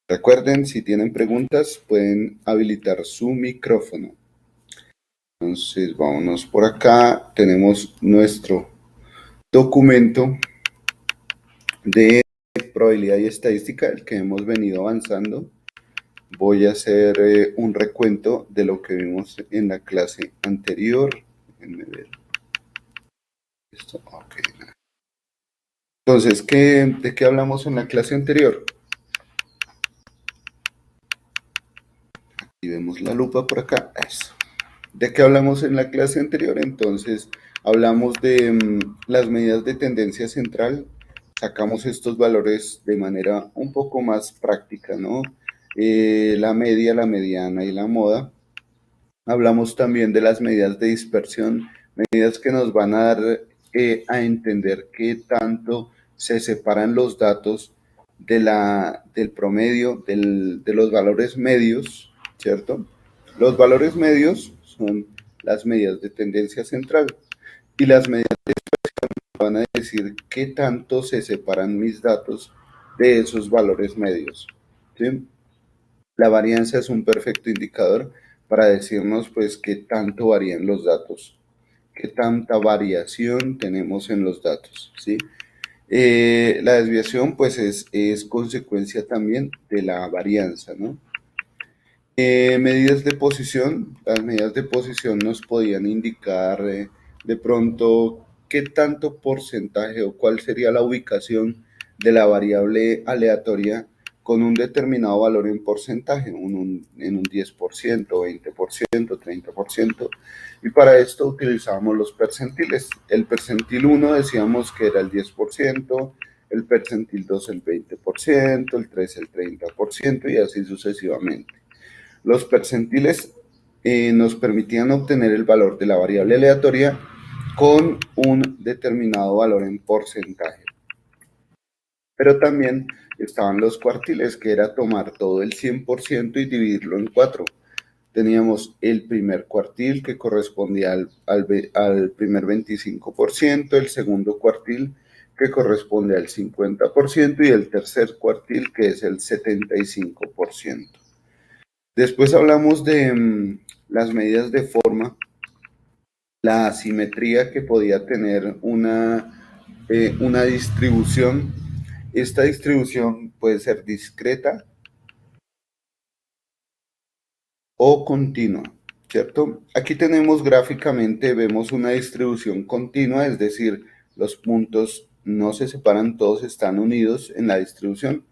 Recuerden, si tienen preguntas, pueden habilitar su micrófono. Entonces, vámonos por acá. Tenemos nuestro documento de probabilidad y estadística, el que hemos venido avanzando. Voy a hacer un recuento de lo que vimos en la clase anterior. Déjenme ver. Esto, okay. Entonces, ¿de qué hablamos en la clase anterior? Aquí vemos la lupa por acá. Eso. ¿De qué hablamos en la clase anterior? Entonces, hablamos de las medidas de tendencia central. Sacamos estos valores de manera un poco más práctica, ¿no? La media, la mediana y la moda. Hablamos también de las medidas de dispersión, medidas que nos van a dar a entender qué tanto se separan los datos del promedio, de los valores medios, ¿cierto? Los valores medios son las medidas de tendencia central y las medidas de dispersión van a decir qué tanto se separan mis datos de esos valores medios, ¿sí? La varianza es un perfecto indicador para decirnos pues qué tanto varían los datos, qué tanta variación tenemos en los datos, ¿sí? La desviación pues es consecuencia también de la varianza, ¿no? Medidas de posición, las medidas de posición nos podían indicar de pronto qué tanto porcentaje o cuál sería la ubicación de la variable aleatoria con un determinado valor en porcentaje, en un 10%, 20%, 30%, y para esto utilizábamos los percentiles. El percentil 1 decíamos que era el 10%, el percentil 2 el 20%, el 3 el 30% y así sucesivamente. Los percentiles nos permitían obtener el valor de la variable aleatoria con un determinado valor en porcentaje. Pero también estaban los cuartiles, que era tomar todo el 100% y dividirlo en 4. Teníamos el primer cuartil, que correspondía al primer 25%, el segundo cuartil, que corresponde al 50%, y el tercer cuartil, que es el 75%. Después hablamos de las medidas de forma, la asimetría que podía tener una distribución. Esta distribución puede ser discreta o continua, ¿cierto? Aquí tenemos gráficamente, vemos una distribución continua, es decir, los puntos no se separan, todos están unidos en la distribución,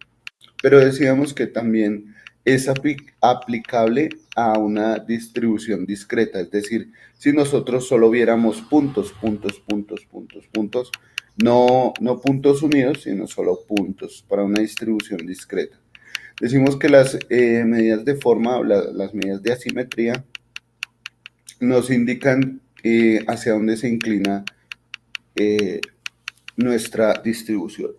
pero decíamos que también es aplicable a una distribución discreta, es decir, si nosotros solo viéramos puntos, puntos, puntos, puntos, puntos, no puntos unidos, sino solo puntos para una distribución discreta. Decimos que las medidas de forma, las medidas de asimetría, nos indican hacia dónde se inclina nuestra distribución.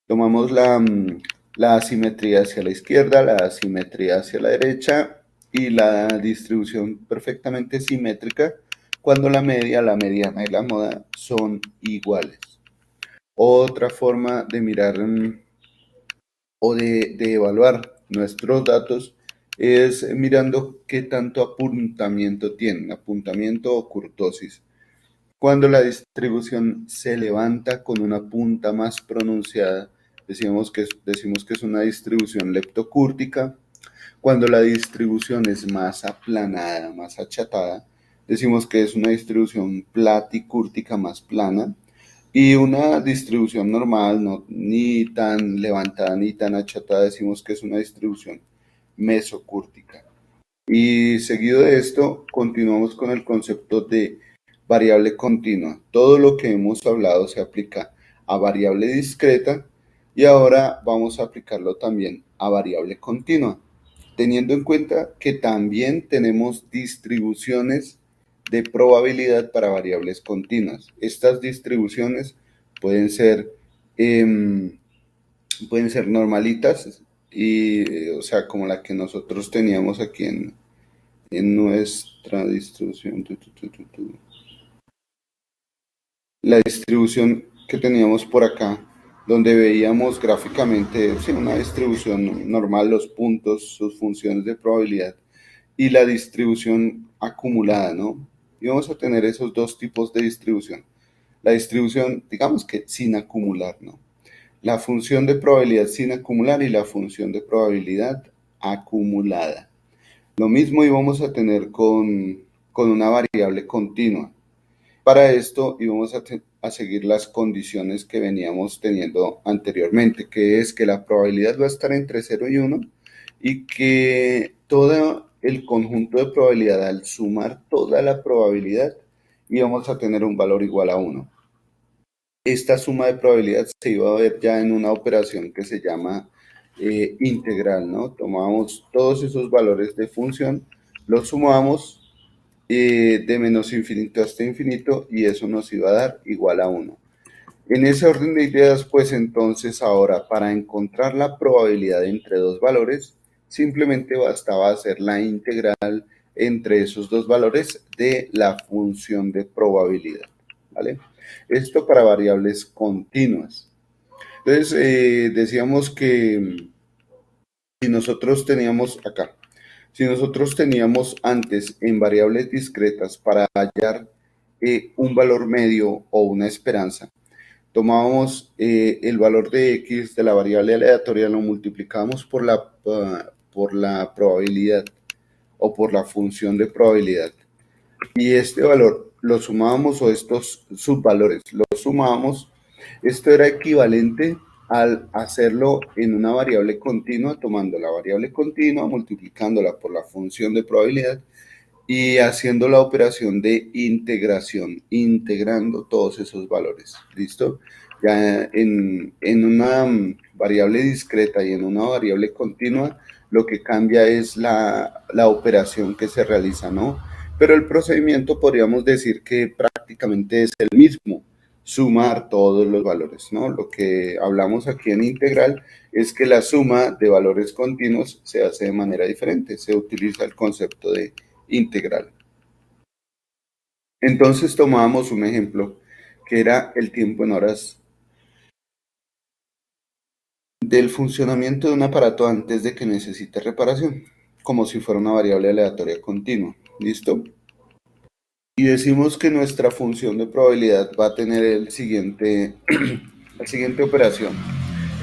Tomamos la asimetría hacia la izquierda, la asimetría hacia la derecha y la distribución perfectamente simétrica cuando la media, la mediana y la moda son iguales. Otra forma de mirar o de evaluar nuestros datos es mirando qué tanto apuntamiento tienen, apuntamiento o kurtosis. Cuando la distribución se levanta con una punta más pronunciada, decimos que es una distribución leptocúrtica. Cuando la distribución es más aplanada, más achatada, decimos que es una distribución platicúrtica más plana. Y una distribución normal, no, ni tan levantada ni tan achatada, decimos que es una distribución mesocúrtica. Y seguido de esto, continuamos con el concepto de variable continua. Todo lo que hemos hablado se aplica a variable discreta y ahora vamos a aplicarlo también a variable continua, teniendo en cuenta que también tenemos distribuciones de probabilidad para variables continuas. Estas distribuciones pueden ser, eh, pueden ser normalitas, o sea, como la que nosotros teníamos aquí en nuestra distribución. La distribución que teníamos por acá donde veíamos gráficamente sí, una distribución normal, los puntos, sus funciones de probabilidad y la distribución acumulada, ¿no? Y vamos a tener esos dos tipos de distribución. La distribución, digamos que sin acumular, ¿no? La función de probabilidad sin acumular y la función de probabilidad acumulada. Lo mismo íbamos a tener con una variable continua. Para esto íbamos a seguir las condiciones que veníamos teniendo anteriormente, que es que la probabilidad va a estar entre 0 y 1 y que todo el conjunto de probabilidad, al sumar toda la probabilidad, íbamos a tener un valor igual a 1. Esta suma de probabilidad se iba a ver ya en una operación que se llama integral, ¿no? Tomamos todos esos valores de función, los sumamos de menos infinito hasta infinito y eso nos iba a dar igual a 1. En ese orden de ideas, pues entonces ahora para encontrar la probabilidad entre dos valores, simplemente bastaba hacer la integral entre esos dos valores de la función de probabilidad, ¿vale? Esto para variables continuas. Entonces, decíamos que si nosotros teníamos acá, si nosotros teníamos antes en variables discretas para hallar un valor medio o una esperanza, tomábamos el valor de x de la variable aleatoria, lo multiplicábamos por la probabilidad o por la función de probabilidad. Y este valor lo sumábamos, o estos subvalores los sumábamos. Esto era equivalente al hacerlo en una variable continua, tomando la variable continua, multiplicándola por la función de probabilidad y haciendo la operación de integración, integrando todos esos valores. ¿Listo? Ya en una variable discreta y en una variable continua, lo que cambia es la operación que se realiza, ¿no? Pero el procedimiento podríamos decir que prácticamente es el mismo, sumar todos los valores, ¿no? Lo que hablamos aquí en integral es que la suma de valores continuos se hace de manera diferente, se utiliza el concepto de integral. Entonces tomábamos un ejemplo que era el tiempo en horas del funcionamiento de un aparato antes de que necesite reparación, como si fuera una variable aleatoria continua. ¿Listo? Y decimos que nuestra función de probabilidad va a tener la siguiente operación.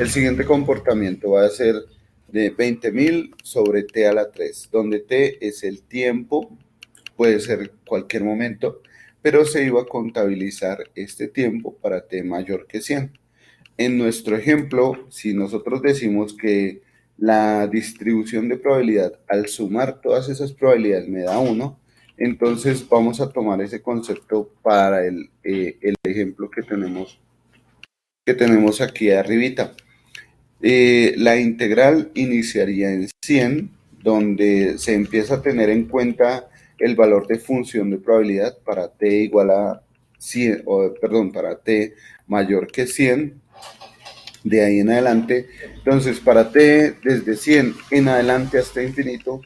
El siguiente comportamiento va a ser de 20.000 sobre t a la 3, donde t es el tiempo, puede ser cualquier momento, pero se iba a contabilizar este tiempo para t mayor que 100. En nuestro ejemplo, si nosotros decimos que la distribución de probabilidad al sumar todas esas probabilidades me da 1, entonces vamos a tomar ese concepto para el ejemplo que tenemos aquí arribita. La integral iniciaría en 100, donde se empieza a tener en cuenta el valor de función de probabilidad para t igual a 100, para t mayor que 100, de ahí en adelante. Entonces, para t desde 100 en adelante hasta infinito,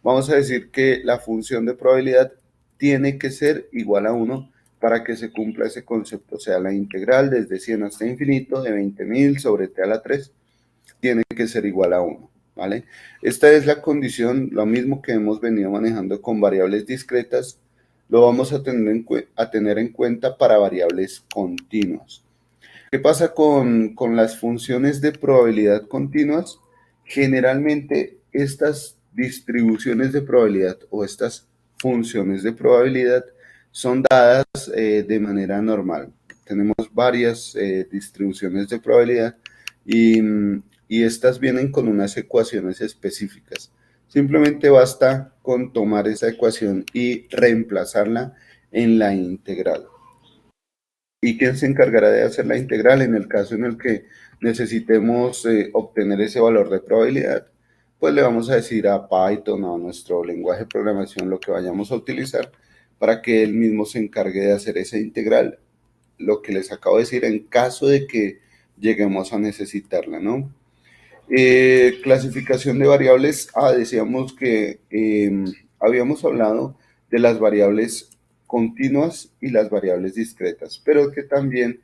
vamos a decir que la función de probabilidad tiene que ser igual a 1 para que se cumpla ese concepto. O sea, la integral desde 100 hasta infinito de 20.000 sobre t a la 3 tiene que ser igual a 1, ¿vale? Esta es la condición, lo mismo que hemos venido manejando con variables discretas, lo vamos a tener en cuenta para variables continuas. ¿Qué pasa con las funciones de probabilidad continuas? Generalmente estas distribuciones de probabilidad o estas funciones de probabilidad son dadas de manera normal. Tenemos varias distribuciones de probabilidad y, y estas vienen con unas ecuaciones específicas. Simplemente basta con tomar esa ecuación y reemplazarla en la integral. ¿Y quién se encargará de hacer la integral en el caso en el que necesitemos obtener ese valor de probabilidad? Pues le vamos a decir a Python o a nuestro lenguaje de programación lo que vayamos a utilizar para que él mismo se encargue de hacer esa integral, lo que les acabo de decir en caso de que lleguemos a necesitarla, ¿no? Clasificación de variables. Decíamos que habíamos hablado de las variables continuas y las variables discretas, pero que también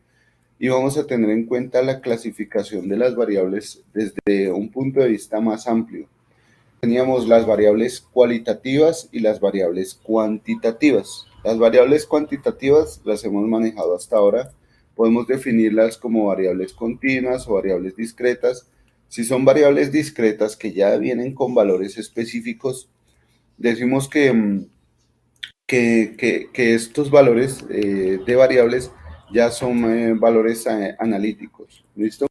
y vamos a tener en cuenta la clasificación de las variables desde un punto de vista más amplio. Teníamos las variables cualitativas y las variables cuantitativas. Las variables cuantitativas las hemos manejado hasta ahora. Podemos definirlas como variables continuas o variables discretas. Si son variables discretas que ya vienen con valores específicos, decimos que estos valores de variables ya son valores analíticos. ¿Listo?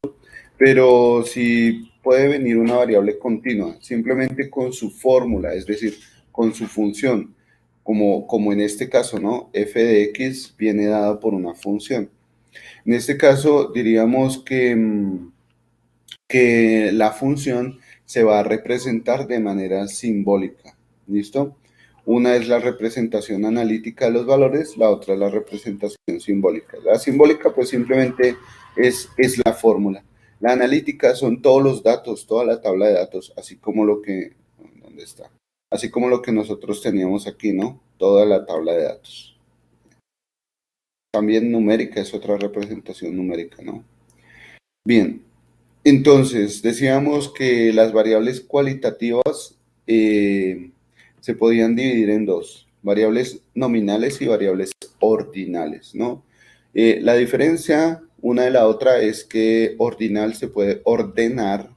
Pero si puede venir una variable continua, simplemente con su fórmula, es decir, con su función, como en este caso, ¿no? F de X viene dada por una función. En este caso diríamos que la función se va a representar de manera simbólica. ¿Listo? Una es la representación analítica de los valores, la otra es la representación simbólica. La simbólica pues simplemente es la fórmula. La analítica son todos los datos, toda la tabla de datos, así como lo que, ¿dónde está? Así como lo que nosotros teníamos aquí, ¿no? Toda la tabla de datos. También numérica es otra representación numérica, ¿no? Bien, entonces, decíamos que las variables cualitativas se podían dividir en dos, variables nominales y variables ordinales, ¿no? La diferencia una de la otra es que ordinal se puede ordenar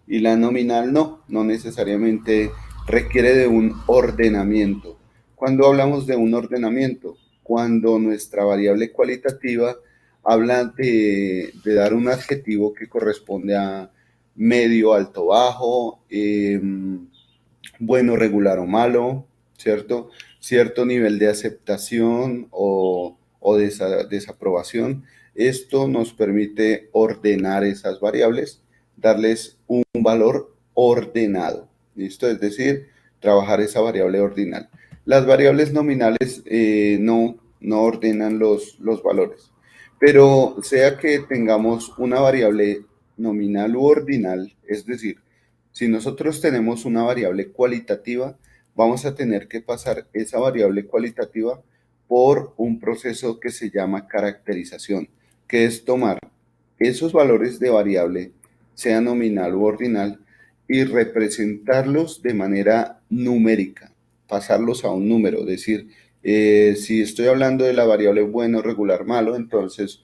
y la nominal no necesariamente requiere de un ordenamiento. Cuando hablamos de un ordenamiento, cuando nuestra variable cualitativa habla de dar un adjetivo que corresponde a medio, alto, bajo, bueno, regular o malo, ¿cierto? Cierto nivel de aceptación o desaprobación. Esto nos permite ordenar esas variables, darles un valor ordenado, ¿listo? Es decir, trabajar esa variable ordinal. Las variables nominales no ordenan los valores, pero sea que tengamos una variable nominal u ordinal, es decir, si nosotros tenemos una variable cualitativa, vamos a tener que pasar esa variable cualitativa por un proceso que se llama caracterización, que es tomar esos valores de variable, sea nominal u ordinal, y representarlos de manera numérica, pasarlos a un número, es decir, si estoy hablando de la variable bueno, regular, malo, entonces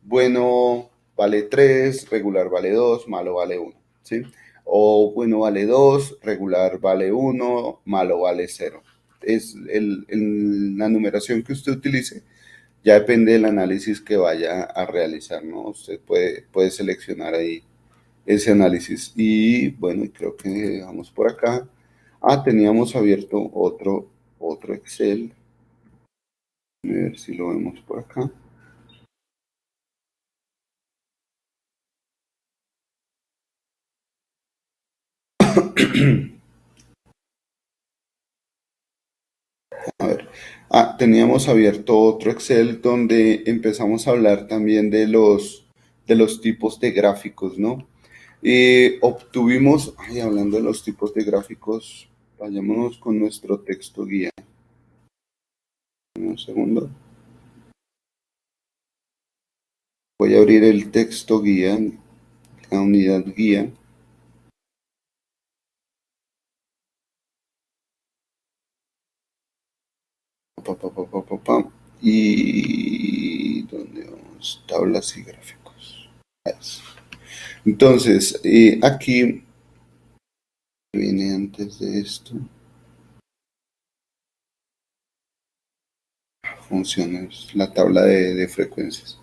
bueno vale 3, regular vale 2, malo vale 1. ¿Sí? O bueno vale 2, regular vale 1, malo vale 0. Es la numeración que usted utilice, ya depende del análisis que vaya a realizar, ¿no? Usted puede seleccionar ahí ese análisis. Y bueno, creo que vamos por acá. Teníamos abierto otro Excel. A ver si lo vemos por acá. A ver, teníamos abierto otro Excel donde empezamos a hablar también de los tipos de gráficos, ¿no? Obtuvimos, hablando de los tipos de gráficos, vayámonos con nuestro texto guía. Un segundo. Voy a abrir el texto guía, la unidad guía. Y ¿dónde vamos? Tablas y gráficos. Entonces, aquí viene antes de esto. Funciones, la tabla de frecuencias.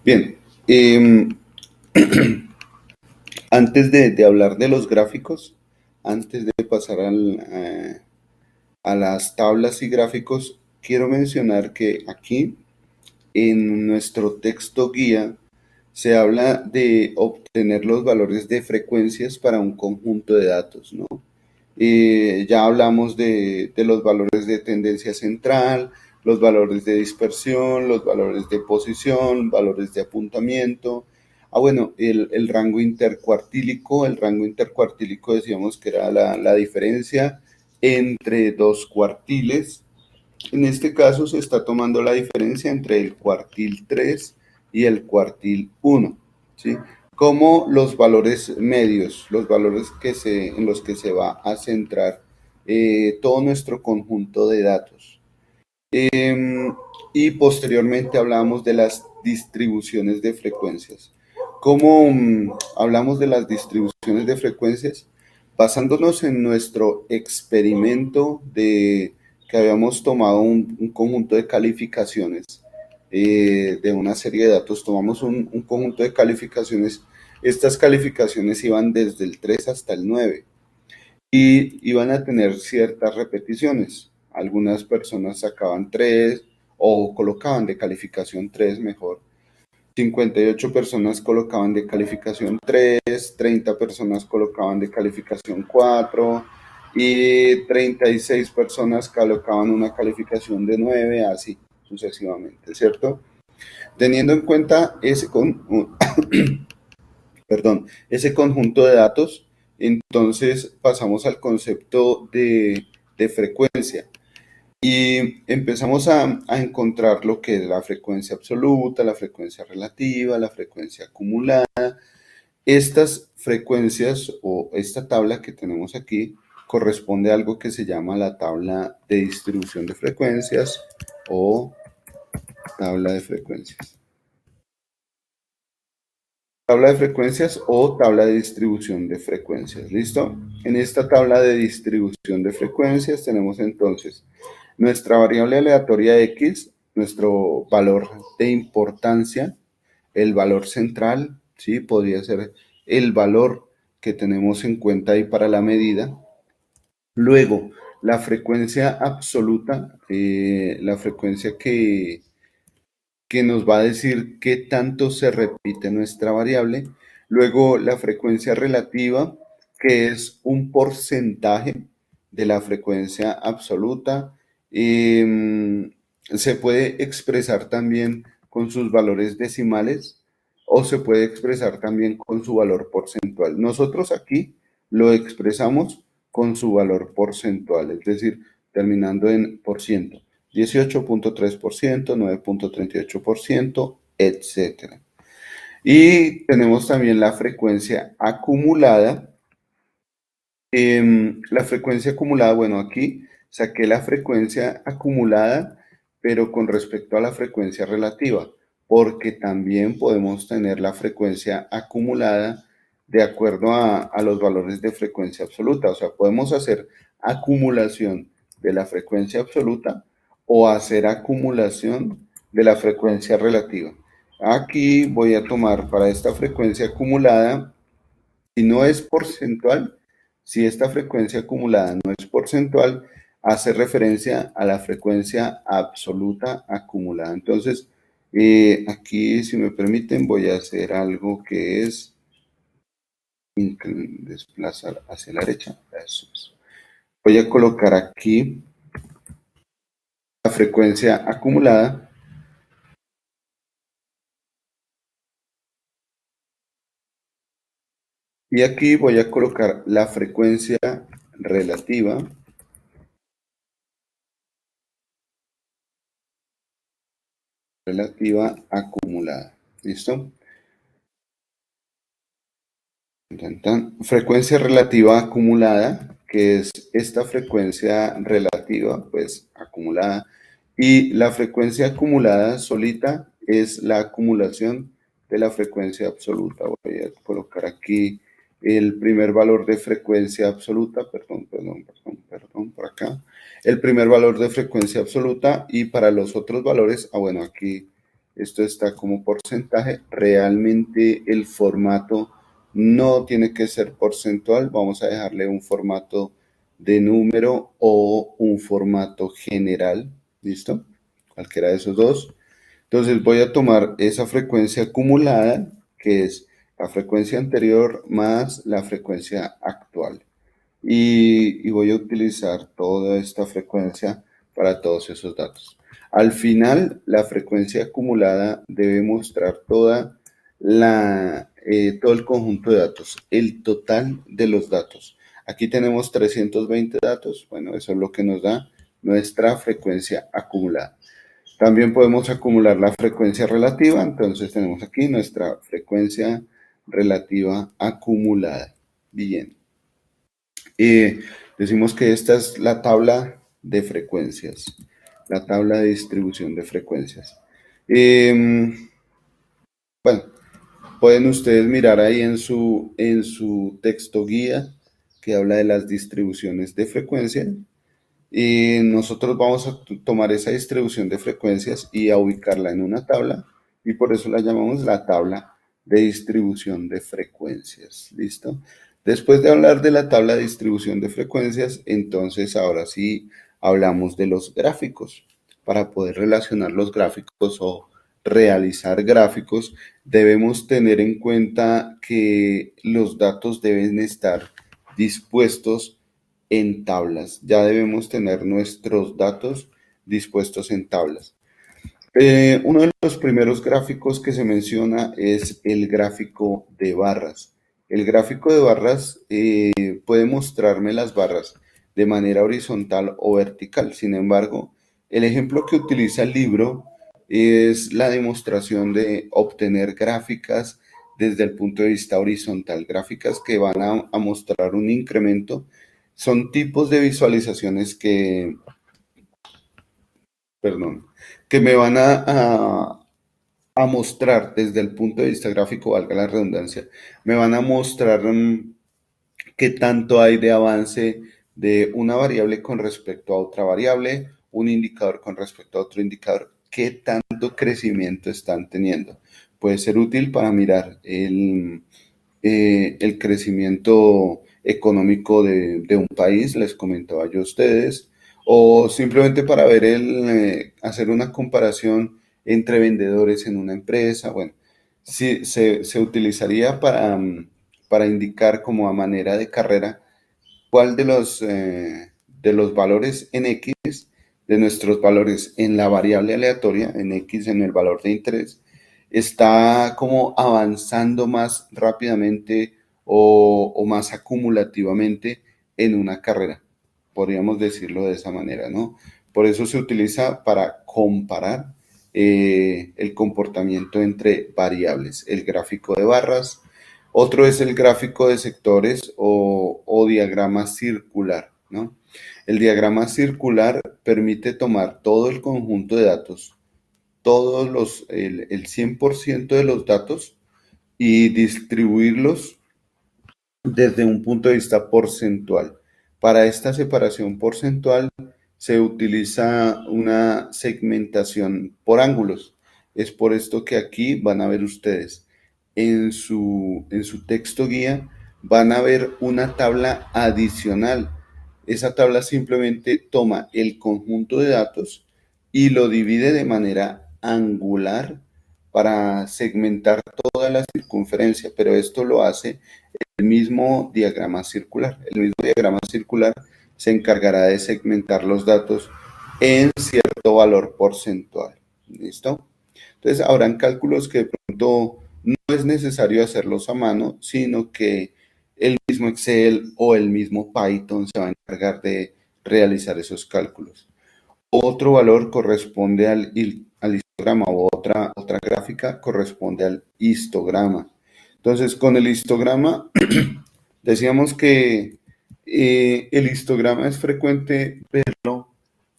Bien, antes de hablar de los gráficos, antes de pasar a las tablas y gráficos, quiero mencionar que aquí en nuestro texto guía se habla de obtener los valores de frecuencias para un conjunto de datos, ¿no? Ya hablamos de los valores de tendencia central, los valores de dispersión, los valores de posición, valores de apuntamiento. Bueno, el rango intercuartílico. El rango intercuartílico decíamos que era la diferencia entre dos cuartiles. En este caso se está tomando la diferencia entre el cuartil 3 y el cuartil 1, ¿sí? Como los valores medios, los valores en los que se va a centrar todo nuestro conjunto de datos. Y posteriormente hablamos de las distribuciones de frecuencias. ¿Cómo hablamos de las distribuciones de frecuencias? Basándonos en nuestro experimento que habíamos tomado un conjunto de calificaciones de una serie de datos, tomamos un conjunto de calificaciones. Estas calificaciones iban desde el 3 hasta el 9 y iban a tener ciertas repeticiones. Algunas personas sacaban 3 o colocaban de calificación 3 mejor. 58 personas colocaban de calificación 3, 30 personas colocaban de calificación 4 y 36 personas colocaban una calificación de 9, así sucesivamente, ¿cierto? Teniendo en cuenta ese conjunto de datos, entonces pasamos al concepto de frecuencia y empezamos a encontrar lo que es la frecuencia absoluta, la frecuencia relativa, la frecuencia acumulada. Estas frecuencias o esta tabla que tenemos aquí corresponde a algo que se llama la tabla de distribución de frecuencias o tabla de frecuencias. Tabla de frecuencias o tabla de distribución de frecuencias. ¿Listo? En esta tabla de distribución de frecuencias tenemos entonces nuestra variable aleatoria X, nuestro valor de importancia, el valor central, ¿sí? Podría ser el valor que tenemos en cuenta ahí para la medida. Luego, la frecuencia absoluta, la frecuencia que nos va a decir qué tanto se repite nuestra variable. Luego la frecuencia relativa, que es un porcentaje de la frecuencia absoluta. Se puede expresar también con sus valores decimales o se puede expresar también con su valor porcentual. Nosotros aquí lo expresamos con su valor porcentual, es decir, terminando en por ciento. 18.3%, 9.38%, etcétera. Y tenemos también la frecuencia acumulada. La frecuencia acumulada, bueno, aquí saqué la frecuencia acumulada, pero con respecto a la frecuencia relativa, porque también podemos tener la frecuencia acumulada de acuerdo a los valores de frecuencia absoluta. O sea, podemos hacer acumulación de la frecuencia absoluta o hacer acumulación de la frecuencia relativa. Aquí voy a tomar para esta frecuencia acumulada, si no es porcentual, si esta frecuencia acumulada no es porcentual, hace referencia a la frecuencia absoluta acumulada. Entonces, aquí, si me permiten, voy a hacer algo que es desplazar hacia la derecha. Eso es. Voy a colocar aquí la frecuencia acumulada. Y aquí voy a colocar la frecuencia relativa. Relativa acumulada. ¿Listo? Frecuencia relativa acumulada, que es esta frecuencia relativa, pues acumulada, y la frecuencia acumulada solita es la acumulación de la frecuencia absoluta. Voy a colocar aquí el primer valor de frecuencia absoluta, perdón, por acá. El primer valor de frecuencia absoluta y para los otros valores, bueno, aquí esto está como porcentaje, realmente el formato no tiene que ser porcentual, vamos a dejarle un formato de número o un formato general, ¿listo? Cualquiera de esos dos. Entonces voy a tomar esa frecuencia acumulada, que es la frecuencia anterior más la frecuencia actual. Y voy a utilizar toda esta frecuencia para todos esos datos. Al final, la frecuencia acumulada debe mostrar todo el conjunto de datos, el total de los datos. Aquí tenemos 320 datos, bueno, eso es lo que nos da nuestra frecuencia acumulada. También podemos acumular la frecuencia relativa, entonces tenemos aquí nuestra frecuencia relativa acumulada. Bien. Y decimos que esta es la tabla de frecuencias, la tabla de distribución de frecuencias. Bueno, pueden ustedes mirar ahí en su texto guía que habla de las distribuciones de frecuencia. Y nosotros vamos a tomar esa distribución de frecuencias y a ubicarla en una tabla y por eso la llamamos la tabla de distribución de frecuencias. ¿Listo? Después de hablar de la tabla de distribución de frecuencias, entonces ahora sí hablamos de los gráficos. Para poder relacionar los gráficos o realizar gráficos, debemos tener en cuenta que los datos deben estar dispuestos en tablas. Ya debemos tener nuestros datos dispuestos en tablas. Uno de los primeros gráficos que se menciona es el gráfico de barras. El gráfico de barras puede mostrarme las barras de manera horizontal o vertical. Sin embargo, el ejemplo que utiliza el libro es la demostración de obtener gráficas desde el punto de vista horizontal, gráficas que van a mostrar un incremento. Son tipos de visualizaciones perdón, que me van a mostrar desde el punto de vista gráfico, valga la redundancia, me van a mostrar qué tanto hay de avance de una variable con respecto a otra variable, un indicador con respecto a otro indicador, qué tanto crecimiento están teniendo. Puede ser útil para mirar el crecimiento económico de un país, les comentaba yo a ustedes, o simplemente para ver hacer una comparación entre vendedores en una empresa. Bueno, sí, se utilizaría para indicar como a manera de carrera cuál de los valores en X, de nuestros valores en la variable aleatoria, en X, en el valor de interés, está como avanzando más rápidamente o más acumulativamente en una carrera. Podríamos decirlo de esa manera, ¿no? Por eso se utiliza para comparar el comportamiento entre variables, el gráfico de barras. Otro es el gráfico de sectores o diagrama circular, ¿no? El diagrama circular permite tomar todo el conjunto de datos, el 100% de los datos y distribuirlos desde un punto de vista porcentual. Para esta separación porcentual se utiliza una segmentación por ángulos. Es por esto que aquí van a ver ustedes en su texto guía, van a ver una tabla adicional. Esa tabla simplemente toma el conjunto de datos y lo divide de manera angular para segmentar toda la circunferencia, pero esto lo hace el mismo diagrama circular. El mismo diagrama circular se encargará de segmentar los datos en cierto valor porcentual. ¿Listo? Entonces, habrán cálculos que de pronto no es necesario hacerlos a mano, sino que el mismo Excel o el mismo Python se va a encargar de realizar esos cálculos. Otro valor corresponde al histograma o otra gráfica corresponde al histograma. Entonces, con el histograma decíamos que el histograma es frecuente verlo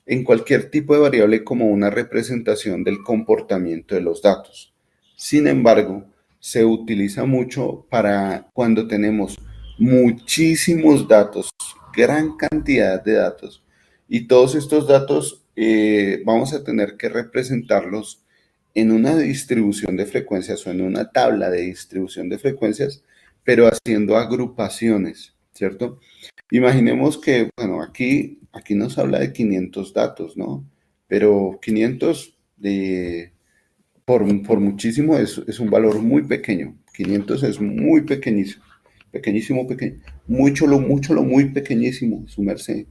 en cualquier tipo de variable como una representación del comportamiento de los datos. Sin embargo, se utiliza mucho para cuando tenemos muchísimos datos, gran cantidad de datos, y todos estos datos vamos a tener que representarlos en una distribución de frecuencias o en una tabla de distribución de frecuencias, pero haciendo agrupaciones, ¿cierto? Imaginemos que, bueno, aquí nos habla de 500 datos, ¿no? Pero 500 por muchísimo es un valor muy pequeño. 500 es muy pequeñísimo, pequeñísimo, pequeño. Mucho, lo muy pequeñísimo, su merced.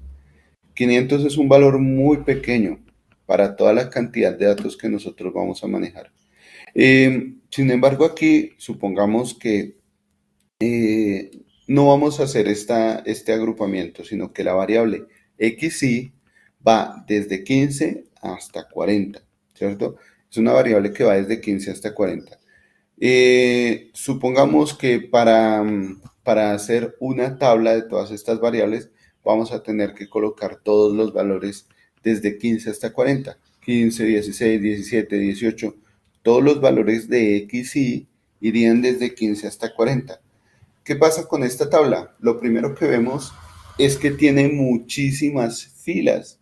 500 es un valor muy pequeño para toda la cantidad de datos que nosotros vamos a manejar. Sin embargo, aquí supongamos que eh, no vamos a hacer este agrupamiento, sino que la variable xy va desde 15 hasta 40, ¿cierto? Es una variable que va desde 15 hasta 40. Supongamos que para hacer una tabla de todas estas variables, vamos a tener que colocar todos los valores desde 15 hasta 40. 15, 16, 17, 18. Todos los valores de X y irían desde 15 hasta 40. ¿Qué pasa con esta tabla? Lo primero que vemos es que tiene muchísimas filas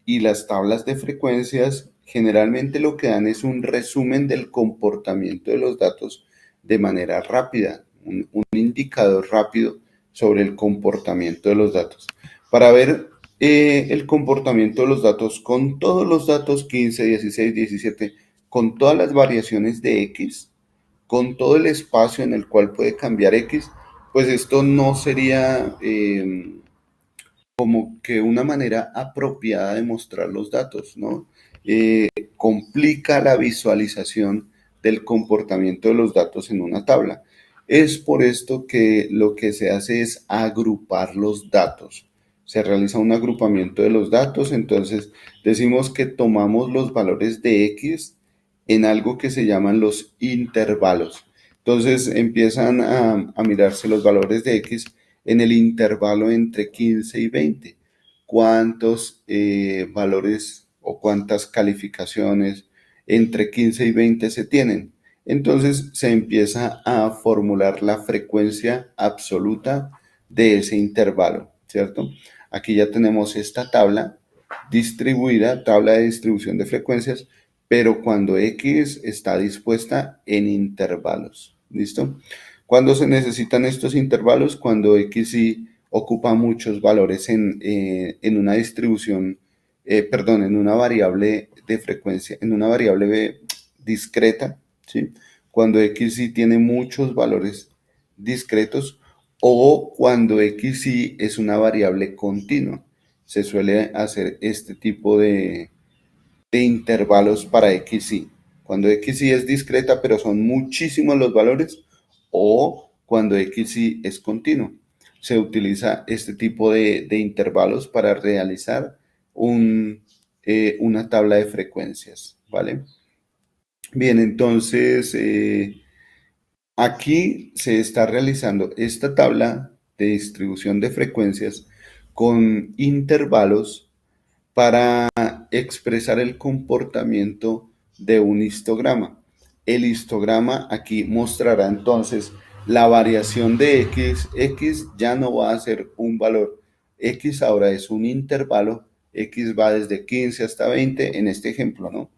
y las tablas de frecuencias generalmente lo que dan es un resumen del comportamiento de los datos de manera rápida, un indicador rápido sobre el comportamiento de los datos. Para ver el comportamiento de los datos con todos los datos 15, 16, 17, con todas las variaciones de X, con todo el espacio en el cual puede cambiar X, pues esto no sería como que una manera apropiada de mostrar los datos, ¿no? Complica la visualización del comportamiento de los datos en una tabla. Es por esto que lo que se hace es agrupar los datos. Se realiza un agrupamiento de los datos, entonces decimos que tomamos los valores de X en algo que se llaman los intervalos. Entonces empiezan a mirarse los valores de X en el intervalo entre 15 y 20. ¿Cuántos valores o cuántas calificaciones entre 15 y 20 se tienen? Entonces se empieza a formular la frecuencia absoluta de ese intervalo, ¿cierto? Aquí ya tenemos esta tabla distribuida, tabla de distribución de frecuencias, pero cuando X está dispuesta en intervalos, ¿listo? ¿Cuándo se necesitan estos intervalos? Cuando X y ocupa muchos valores en una distribución, perdón, en una variable de frecuencia, en una variable discreta, ¿sí? Cuando X y tiene muchos valores discretos o cuando X y es una variable continua. Se suele hacer este tipo de intervalos para X y. Cuando X y es discreta, pero son muchísimos los valores, o cuando X y es continuo. Se utiliza este tipo de intervalos para realizar una tabla de frecuencias, ¿vale? Bien, entonces aquí se está realizando esta tabla de distribución de frecuencias con intervalos para expresar el comportamiento de un histograma. El histograma aquí mostrará entonces la variación de X. X ya no va a ser un valor. X ahora es un intervalo. X va desde 15 hasta 20 en este ejemplo, ¿no?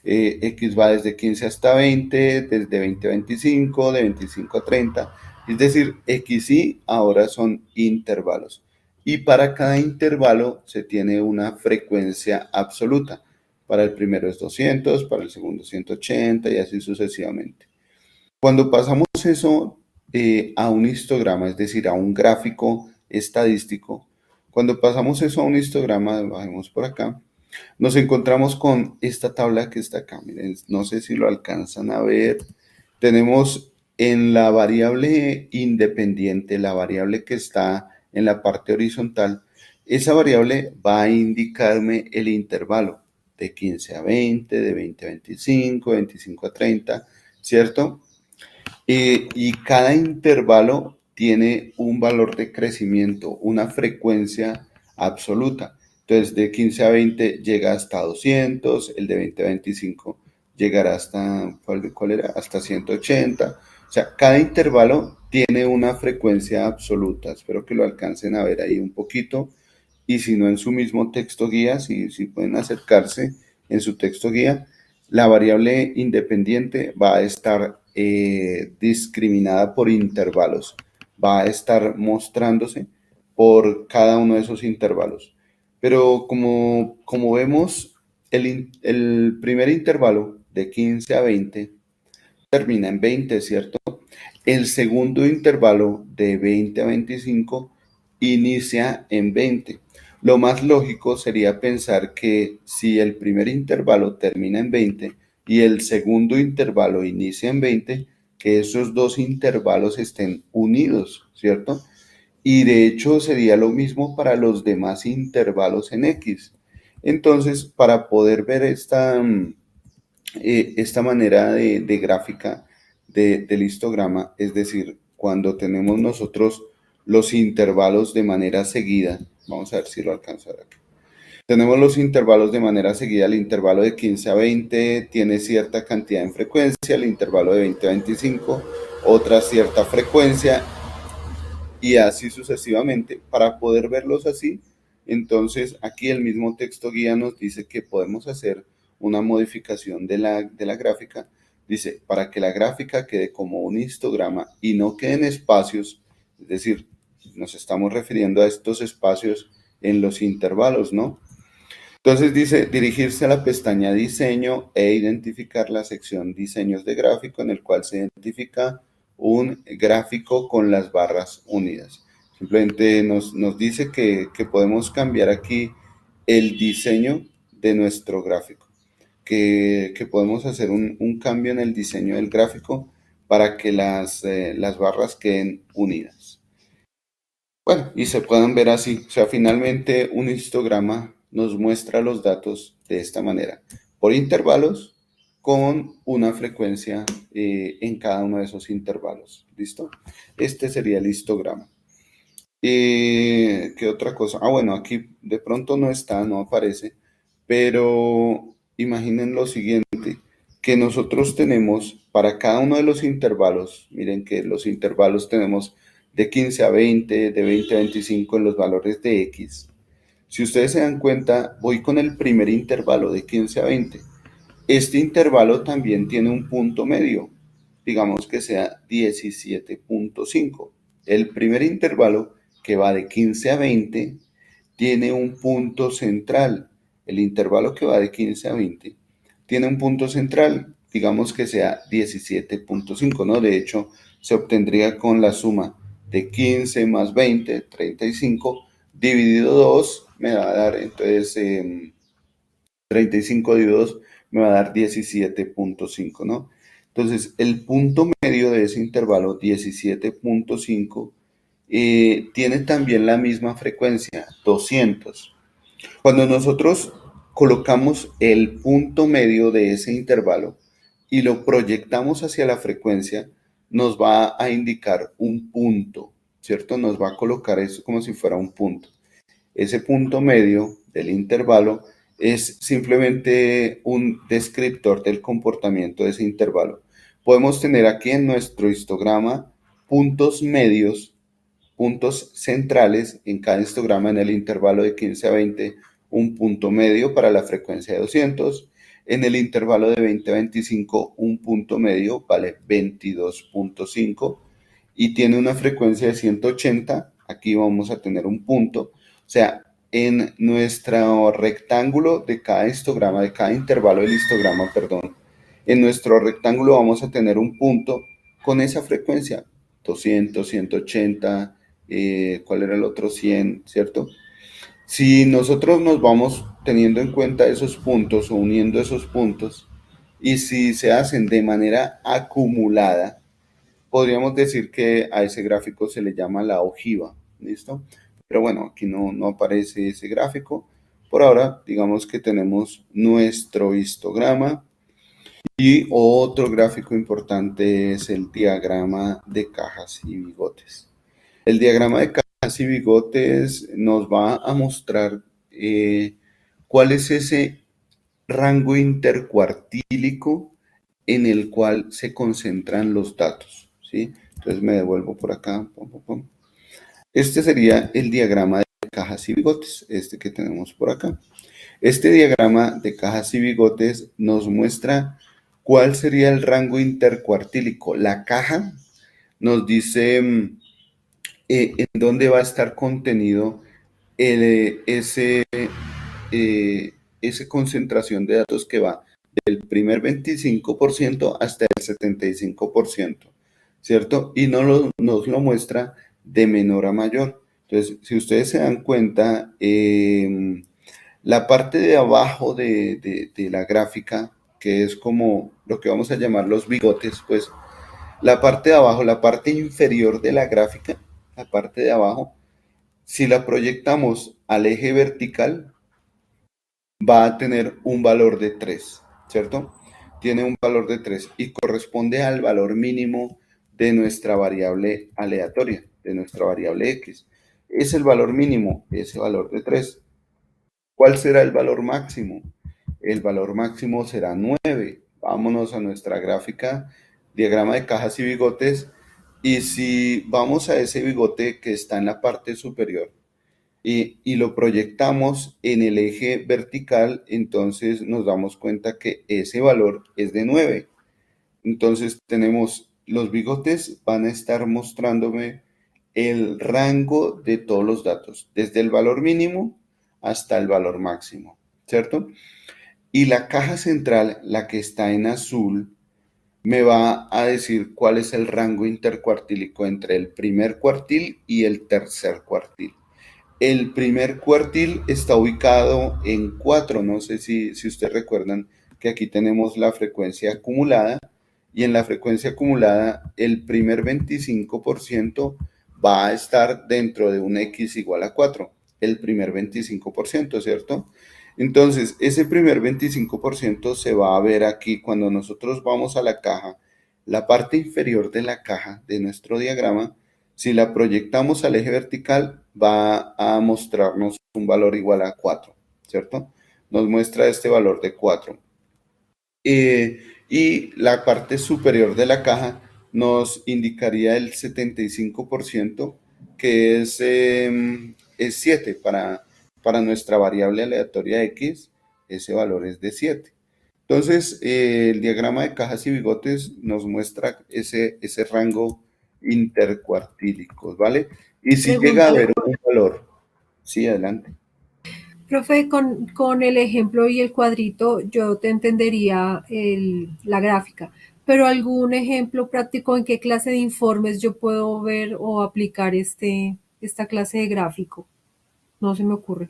X va desde 15 hasta 20, desde 20 a 25, de 25 a 30. Es decir, X y ahora son intervalos. Y para cada intervalo se tiene una frecuencia absoluta. Para el primero es 200, para el segundo 180 y así sucesivamente. Cuando pasamos eso a un histograma, es decir, a un gráfico estadístico, cuando pasamos eso a un histograma, bajemos por acá, nos encontramos con esta tabla que está acá. Miren, no sé si lo alcanzan a ver. Tenemos en la variable independiente, la variable que está en la parte horizontal, esa variable va a indicarme el intervalo de 15 a 20, de 20 a 25, 25 a 30, ¿cierto? Y cada intervalo tiene un valor de crecimiento, una frecuencia absoluta. Entonces, de 15 a 20 llega hasta 200, el de 20 a 25 llegará hasta, ¿cuál era? Hasta 180. O sea, cada intervalo tiene una frecuencia absoluta. Espero que lo alcancen a ver ahí un poquito. Y si no en su mismo texto guía, si pueden acercarse en su texto guía, la variable independiente va a estar discriminada por intervalos. Va a estar mostrándose por cada uno de esos intervalos. Pero como vemos, el primer intervalo de 15 a 20 termina en 20, ¿cierto? El segundo intervalo de 20 a 25 inicia en 20. Lo más lógico sería pensar que si el primer intervalo termina en 20 y el segundo intervalo inicia en 20, que esos dos intervalos estén unidos, ¿cierto? Y de hecho sería lo mismo para los demás intervalos en X. Entonces, para poder ver esta manera de gráfica del histograma, es decir, cuando tenemos nosotros los intervalos de manera seguida, vamos a ver si lo alcanzo a ver aquí. Tenemos los intervalos de manera seguida, el intervalo de 15 a 20 tiene cierta cantidad en frecuencia, el intervalo de 20 a 25 otra cierta frecuencia, y así sucesivamente. Para poder verlos así, entonces aquí el mismo texto guía nos dice que podemos hacer una modificación de la gráfica. Dice, para que la gráfica quede como un histograma y no queden espacios, es decir, nos estamos refiriendo a estos espacios en los intervalos, ¿no? Entonces dice, dirigirse a la pestaña Diseño e identificar la sección Diseños de gráfico, en el cual se identifica un gráfico con las barras unidas. Simplemente nos dice que podemos cambiar aquí el diseño de nuestro gráfico, que podemos hacer un cambio en el diseño del gráfico para que las barras queden unidas. Bueno, y se puedan ver así. O sea, finalmente un histograma nos muestra los datos de esta manera, por intervalos, con una frecuencia en cada uno de esos intervalos. ¿Listo? Este sería el histograma. ¿Qué otra cosa? Ah, bueno, aquí de pronto no está, no aparece, pero imaginen lo siguiente, que nosotros tenemos para cada uno de los intervalos, miren que los intervalos tenemos de 15 a 20, de 20 a 25 en los valores de X. Si ustedes se dan cuenta, voy con el primer intervalo de 15 a 20. Este intervalo también tiene un punto medio, digamos que sea 17.5. El primer intervalo, que va de 15 a 20, tiene un punto central. El intervalo que va de 15 a 20 tiene un punto central, digamos que sea 17.5, ¿no? De hecho, se obtendría con la suma de 15 más 20, 35, dividido 2, me va a dar entonces 35 dividido 2 me va a dar 17.5, ¿no? Entonces, el punto medio de ese intervalo, 17.5, tiene también la misma frecuencia, 200. Cuando nosotros colocamos el punto medio de ese intervalo y lo proyectamos hacia la frecuencia, nos va a indicar un punto, ¿cierto? Nos va a colocar eso como si fuera un punto. Ese punto medio del intervalo es simplemente un descriptor del comportamiento de ese intervalo. Podemos tener aquí en nuestro histograma puntos medios, puntos centrales en cada histograma en el intervalo de 15 a 20, un punto medio para la frecuencia de 200. En el intervalo de 20 a 25, un punto medio vale 22.5 y tiene una frecuencia de 180. Aquí vamos a tener un punto. O sea, en nuestro rectángulo de cada histograma, de cada intervalo del histograma, perdón, en nuestro rectángulo vamos a tener un punto con esa frecuencia, 200, 180, ¿cuál era el otro? 100, ¿cierto? Si nosotros nos vamos teniendo en cuenta esos puntos o uniendo esos puntos, y si se hacen de manera acumulada, podríamos decir que a ese gráfico se le llama la ojiva, ¿listo? Pero bueno, aquí no aparece ese gráfico. Por ahora, digamos que tenemos nuestro histograma y otro gráfico importante es el diagrama de cajas y bigotes. El diagrama de cajas y bigotes nos va a mostrar cuál es ese rango intercuartílico en el cual se concentran los datos, ¿sí? Entonces me devuelvo por acá. Pum, pum, pum. Este sería el diagrama de cajas y bigotes, este que tenemos por acá. Este diagrama de cajas y bigotes nos muestra cuál sería el rango intercuartílico. La caja nos dice en dónde va a estar contenido ese, esa concentración de datos que va del primer 25% hasta el 75%, ¿cierto? Y nos lo muestra de menor a mayor. Entonces, si ustedes se dan cuenta, la parte de abajo de la gráfica, que es como lo que vamos a llamar los bigotes, pues la parte de abajo, la parte inferior de la gráfica, la parte de abajo, si la proyectamos al eje vertical, va a tener un valor de 3, ¿cierto? tiene un valor de 3 y corresponde al valor mínimo de nuestra variable aleatoria, de nuestra variable x. Es el valor mínimo, ese valor de 3. ¿Cuál será el valor máximo? El valor máximo será 9. Vámonos a nuestra gráfica, diagrama de cajas y bigotes. Y si vamos a ese bigote que está en la parte superior y lo proyectamos en el eje vertical, entonces nos damos cuenta que ese valor es de 9. Entonces tenemos los bigotes, van a estar mostrándome el rango de todos los datos, desde el valor mínimo hasta el valor máximo, ¿cierto? Y la caja central, la que está en azul, me va a decir cuál es el rango intercuartílico entre el primer cuartil y el tercer cuartil. El primer cuartil está ubicado en 4. No sé si ustedes recuerdan que aquí tenemos la frecuencia acumulada y en la frecuencia acumulada el primer 25% va a estar dentro de un x igual a 4. El primer 25%, ¿cierto? Entonces, ese primer 25% se va a ver aquí cuando nosotros vamos a la caja, la parte inferior de la caja de nuestro diagrama. Si la proyectamos al eje vertical, va a mostrarnos un valor igual a 4, ¿cierto? Nos muestra este valor de 4. Y la parte superior de la caja nos indicaría el 75%, que es 7 para nuestra variable aleatoria x, ese valor es de 7. Entonces, el diagrama de cajas y bigotes nos muestra ese rango intercuartílicos, ¿vale? Y si llega a Pregunta, haber un valor, sí, adelante. profe, con el ejemplo y el cuadrito yo te entendería la gráfica, pero algún ejemplo práctico en qué clase de informes yo puedo ver o aplicar esta clase de gráfico. No se me ocurre.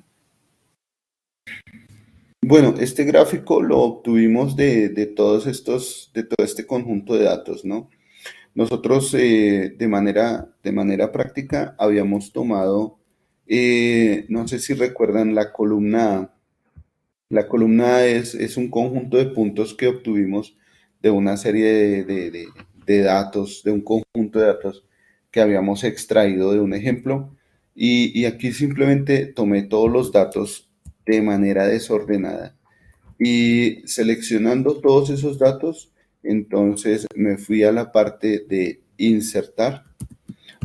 Bueno, este gráfico lo obtuvimos de todos estos, de todo este conjunto de datos, ¿no? Nosotros de manera práctica habíamos tomado, no sé si recuerdan la columna A. La columna A es un conjunto de puntos que obtuvimos de una serie de datos, de un conjunto de datos que habíamos extraído de un ejemplo. Y aquí simplemente tomé todos los datos de manera desordenada y seleccionando todos esos datos, entonces me fui a la parte de insertar.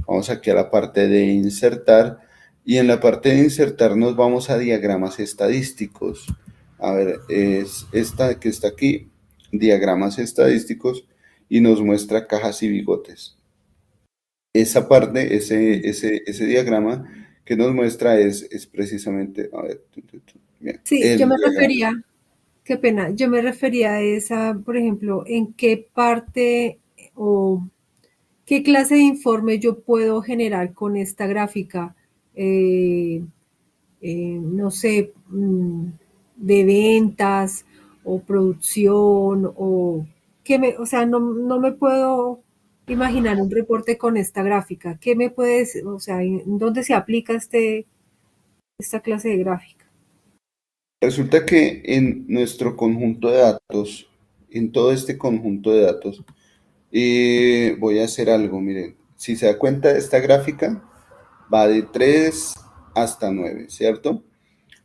Vamos aquí a la parte de insertar y en la parte de insertar nos vamos a diagramas estadísticos. A ver, es esta que está aquí, diagramas estadísticos y nos muestra cajas y bigotes. Esa parte, ese diagrama que nos muestra es precisamente, a ver, bien, Sí, yo el me diagrama. refería, qué pena, yo me refería a esa, por ejemplo, en qué parte o qué clase de informe yo puedo generar con esta gráfica. Eh, no sé, de ventas o producción o sea, no me puedo imaginar un reporte con esta gráfica. ¿Qué me puedes, o sea, en dónde se aplica esta clase de gráfica? Resulta que en nuestro conjunto de datos, en todo este conjunto de datos, voy a hacer algo, miren, si se da cuenta, esta gráfica va de 3 hasta 9, ¿cierto?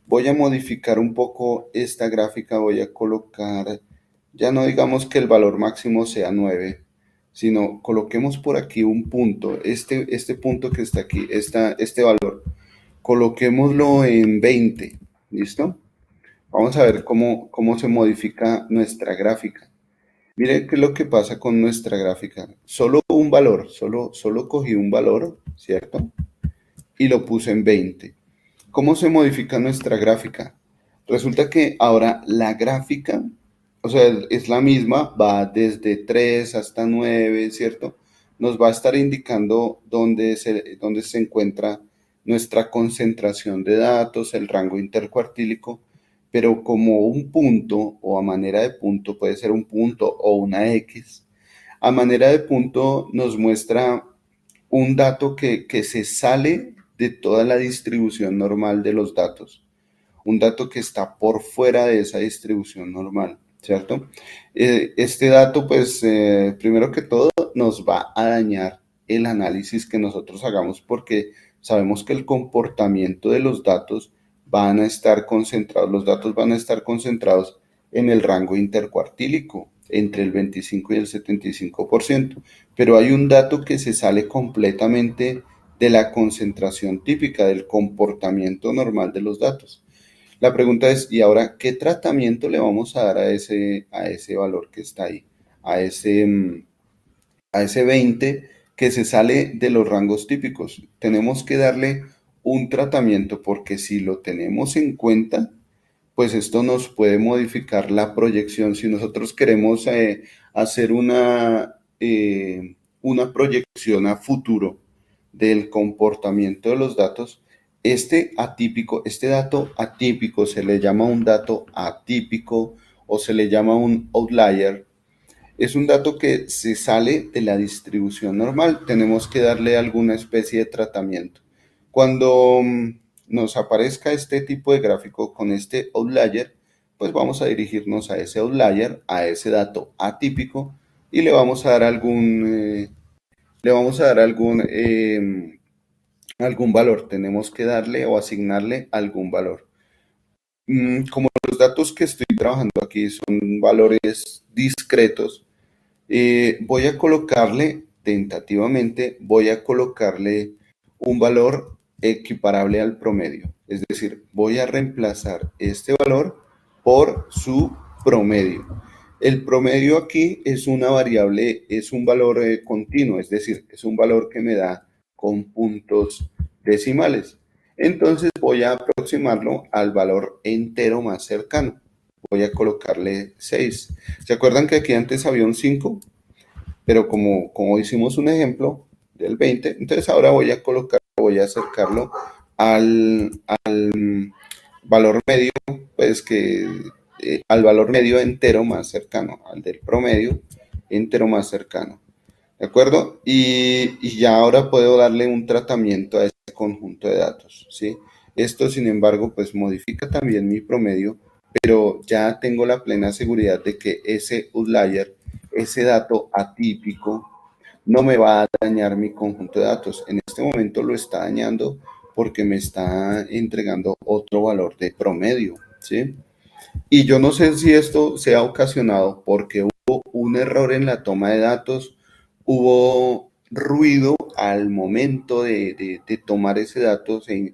Voy a modificar un poco esta gráfica, voy a colocar, ya no digamos que el valor máximo sea 9, sino coloquemos por aquí un punto, este punto que está aquí, este valor, coloquémoslo en 20, ¿listo? Vamos a ver cómo se modifica nuestra gráfica. Miren qué es lo que pasa con nuestra gráfica. Solo un valor, solo cogí un valor, ¿cierto? Y lo puse en 20. ¿Cómo se modifica nuestra gráfica? Resulta que ahora la gráfica, o sea, es la misma, va desde 3 hasta 9, ¿cierto? Nos va a estar indicando dónde se encuentra nuestra concentración de datos, el rango intercuartílico, pero como un punto o a manera de punto, puede ser un punto o una X, a manera de punto nos muestra un dato que se sale de toda la distribución normal de los datos, un dato que está por fuera de esa distribución normal. ¿cierto? Este dato, pues, primero que todo, nos va a dañar el análisis que nosotros hagamos porque sabemos que el comportamiento de los datos van a estar concentrados, los datos van a estar concentrados en el rango intercuartílico, entre el 25 y el 75%, pero hay un dato que se sale completamente de la concentración típica, del comportamiento normal de los datos. La pregunta es, ¿y ahora qué tratamiento le vamos a dar a ese valor que está ahí? A ese, a ese 20 que se sale de los rangos típicos. Tenemos que darle un tratamiento porque si lo tenemos en cuenta, pues esto nos puede modificar la proyección. Si nosotros queremos hacer una proyección a futuro del comportamiento de los datos, este dato atípico se le llama un dato atípico o se le llama un outlier. Es un dato que se sale de la distribución normal. Tenemos que darle alguna especie de tratamiento. Cuando nos aparezca este tipo de gráfico con este outlier, pues vamos a dirigirnos a ese outlier, a ese dato atípico y le vamos a dar algún valor. Tenemos que darle o asignarle algún valor. Como los datos que estoy trabajando aquí son valores discretos, voy a colocarle, tentativamente, voy a colocarle un valor equiparable al promedio. Es decir, voy a reemplazar este valor por su promedio. El promedio aquí es una variable, es un valor continuo, es decir, es un valor que me da con puntos decimales. Entonces voy a aproximarlo al valor entero más cercano. Voy a colocarle 6. ¿Se acuerdan que aquí antes había un 5? Pero como hicimos un ejemplo del 20, entonces ahora voy a acercarlo al valor medio, pues al valor medio entero más cercano, al del promedio entero más cercano. ¿De acuerdo? Y ya ahora puedo darle un tratamiento a este conjunto de datos, ¿sí? Esto, sin embargo, pues modifica también mi promedio, pero ya tengo la plena seguridad de que ese outlier, ese dato atípico, no me va a dañar mi conjunto de datos. En este momento lo está dañando porque me está entregando otro valor de promedio, ¿sí? Y yo no sé si esto sea ocasionado porque hubo un error en la toma de datos, hubo ruido al momento de tomar ese dato, se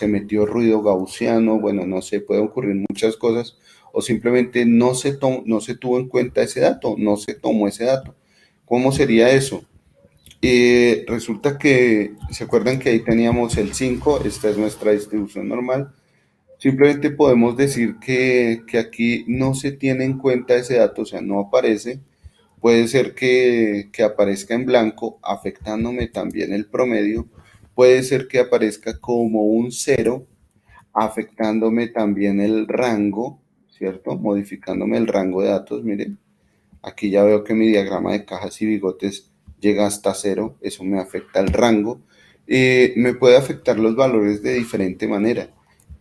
metió ruido gaussiano, bueno, no sé, puede ocurrir muchas cosas, o simplemente no se tuvo en cuenta ese dato, no se tomó ese dato. ¿Cómo sería eso? Resulta que, ¿se acuerdan que ahí teníamos el 5? Esta es nuestra distribución normal. Simplemente podemos decir que aquí no se tiene en cuenta ese dato, o sea, no aparece. Puede ser que aparezca en blanco, afectándome también el promedio. Puede ser que aparezca como un cero, afectándome también el rango, ¿cierto? Modificándome el rango de datos. Miren, aquí ya veo que mi diagrama de cajas y bigotes llega hasta cero, eso me afecta el rango. Me puede afectar los valores de diferente manera.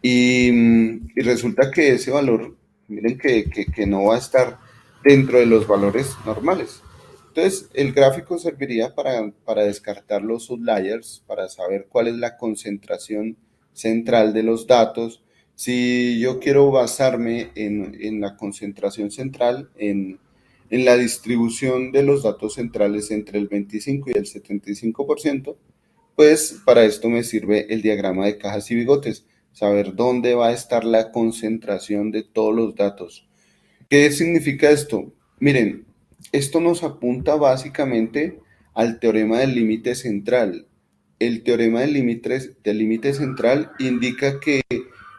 Y resulta que ese valor, miren que no va a estar dentro de los valores normales. Entonces, el gráfico serviría para descartar los outliers, para saber cuál es la concentración central de los datos. Si yo quiero basarme en la concentración central, en la distribución de los datos centrales entre el 25 y el 75%, pues para esto me sirve el diagrama de cajas y bigotes, saber dónde va a estar la concentración de todos los datos. ¿Qué significa esto? Miren, esto nos apunta básicamente al teorema del límite central. El teorema del límite central indica que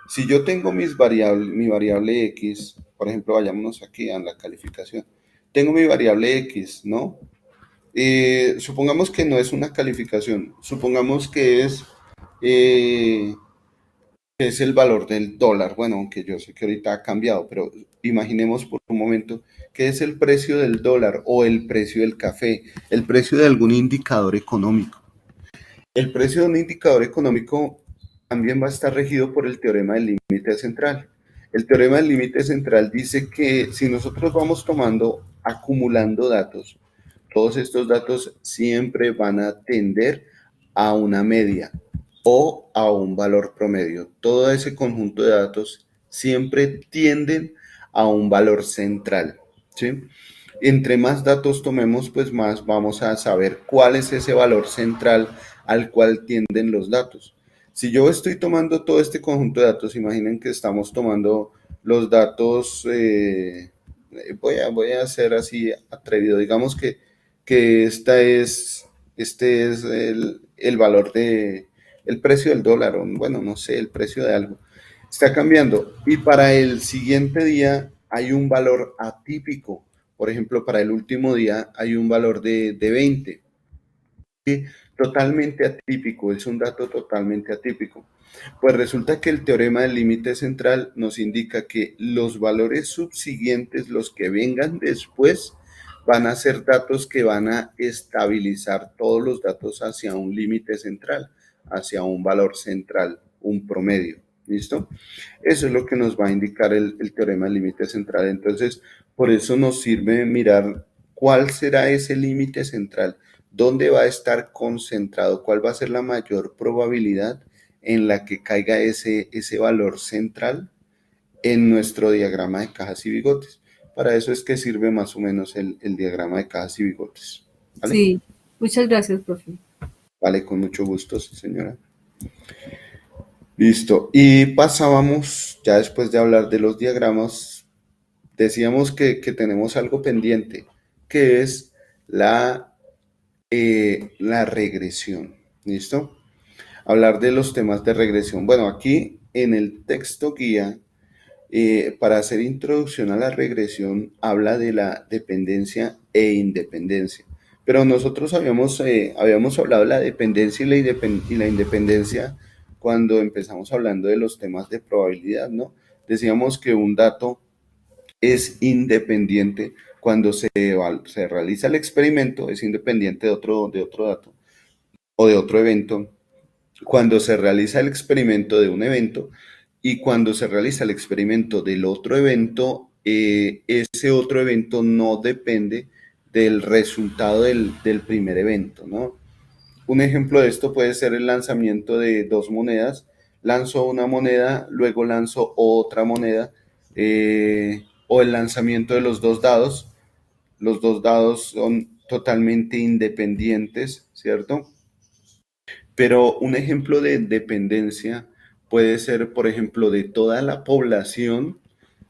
si yo tengo mi variable x, por ejemplo, vayámonos aquí a la calificación, tengo mi variable x, ¿no? Supongamos que no es una calificación, supongamos que es el valor del dólar. Bueno, aunque yo sé que ahorita ha cambiado, pero imaginemos por un momento que es el precio del dólar o el precio del café, el precio de algún indicador económico. El precio de un indicador económico también va a estar regido por el teorema del límite central. El teorema del límite central dice que si nosotros vamos acumulando datos, todos estos datos siempre van a tender a una media o a un valor promedio. Todo ese conjunto de datos siempre tienden a un valor central, ¿sí? Entre más datos tomemos, pues más vamos a saber cuál es ese valor central al cual tienden los datos. Si yo estoy tomando todo este conjunto de datos, imaginen que estamos tomando los datos, voy a ser así atrevido, digamos que este es el valor el precio del dólar, o bueno, no sé, el precio de algo. Está cambiando y para el siguiente día hay un valor atípico. Por ejemplo, para el último día hay un valor de 20. ¿Sí? Totalmente atípico, es un dato totalmente atípico. Pues resulta que el teorema del límite central nos indica que los valores subsiguientes, los que vengan después, van a ser datos que van a estabilizar todos los datos hacia un límite central, hacia un valor central, un promedio. ¿Listo? Eso es lo que nos va a indicar el teorema del límite central. Entonces, por eso nos sirve mirar cuál será ese límite central, dónde va a estar concentrado, cuál va a ser la mayor probabilidad en la que caiga ese valor central en nuestro diagrama de cajas y bigotes. Para eso es que sirve más o menos el diagrama de cajas y bigotes. ¿Vale? Sí, muchas gracias, profe. Vale, con mucho gusto, sí, señora. Listo. Y pasábamos, ya después de hablar de los diagramas, decíamos que tenemos algo pendiente, que es la regresión. ¿Listo? Hablar de los temas de regresión. Bueno, aquí en el texto guía, para hacer introducción a la regresión, habla de la dependencia e independencia. Pero nosotros habíamos hablado de la dependencia y la independencia cuando empezamos hablando de los temas de probabilidad, ¿no? Decíamos que un dato es independiente cuando se realiza el experimento, es independiente de otro dato o de otro evento, cuando se realiza el experimento de un evento y cuando se realiza el experimento del otro evento, ese otro evento no depende del resultado del primer evento, ¿no? Un ejemplo de esto puede ser el lanzamiento de dos monedas. Lanzo una moneda, luego lanzo otra moneda, o el lanzamiento de los dos dados. Los dos dados son totalmente independientes, ¿cierto? Pero un ejemplo de dependencia puede ser, por ejemplo, de toda la población.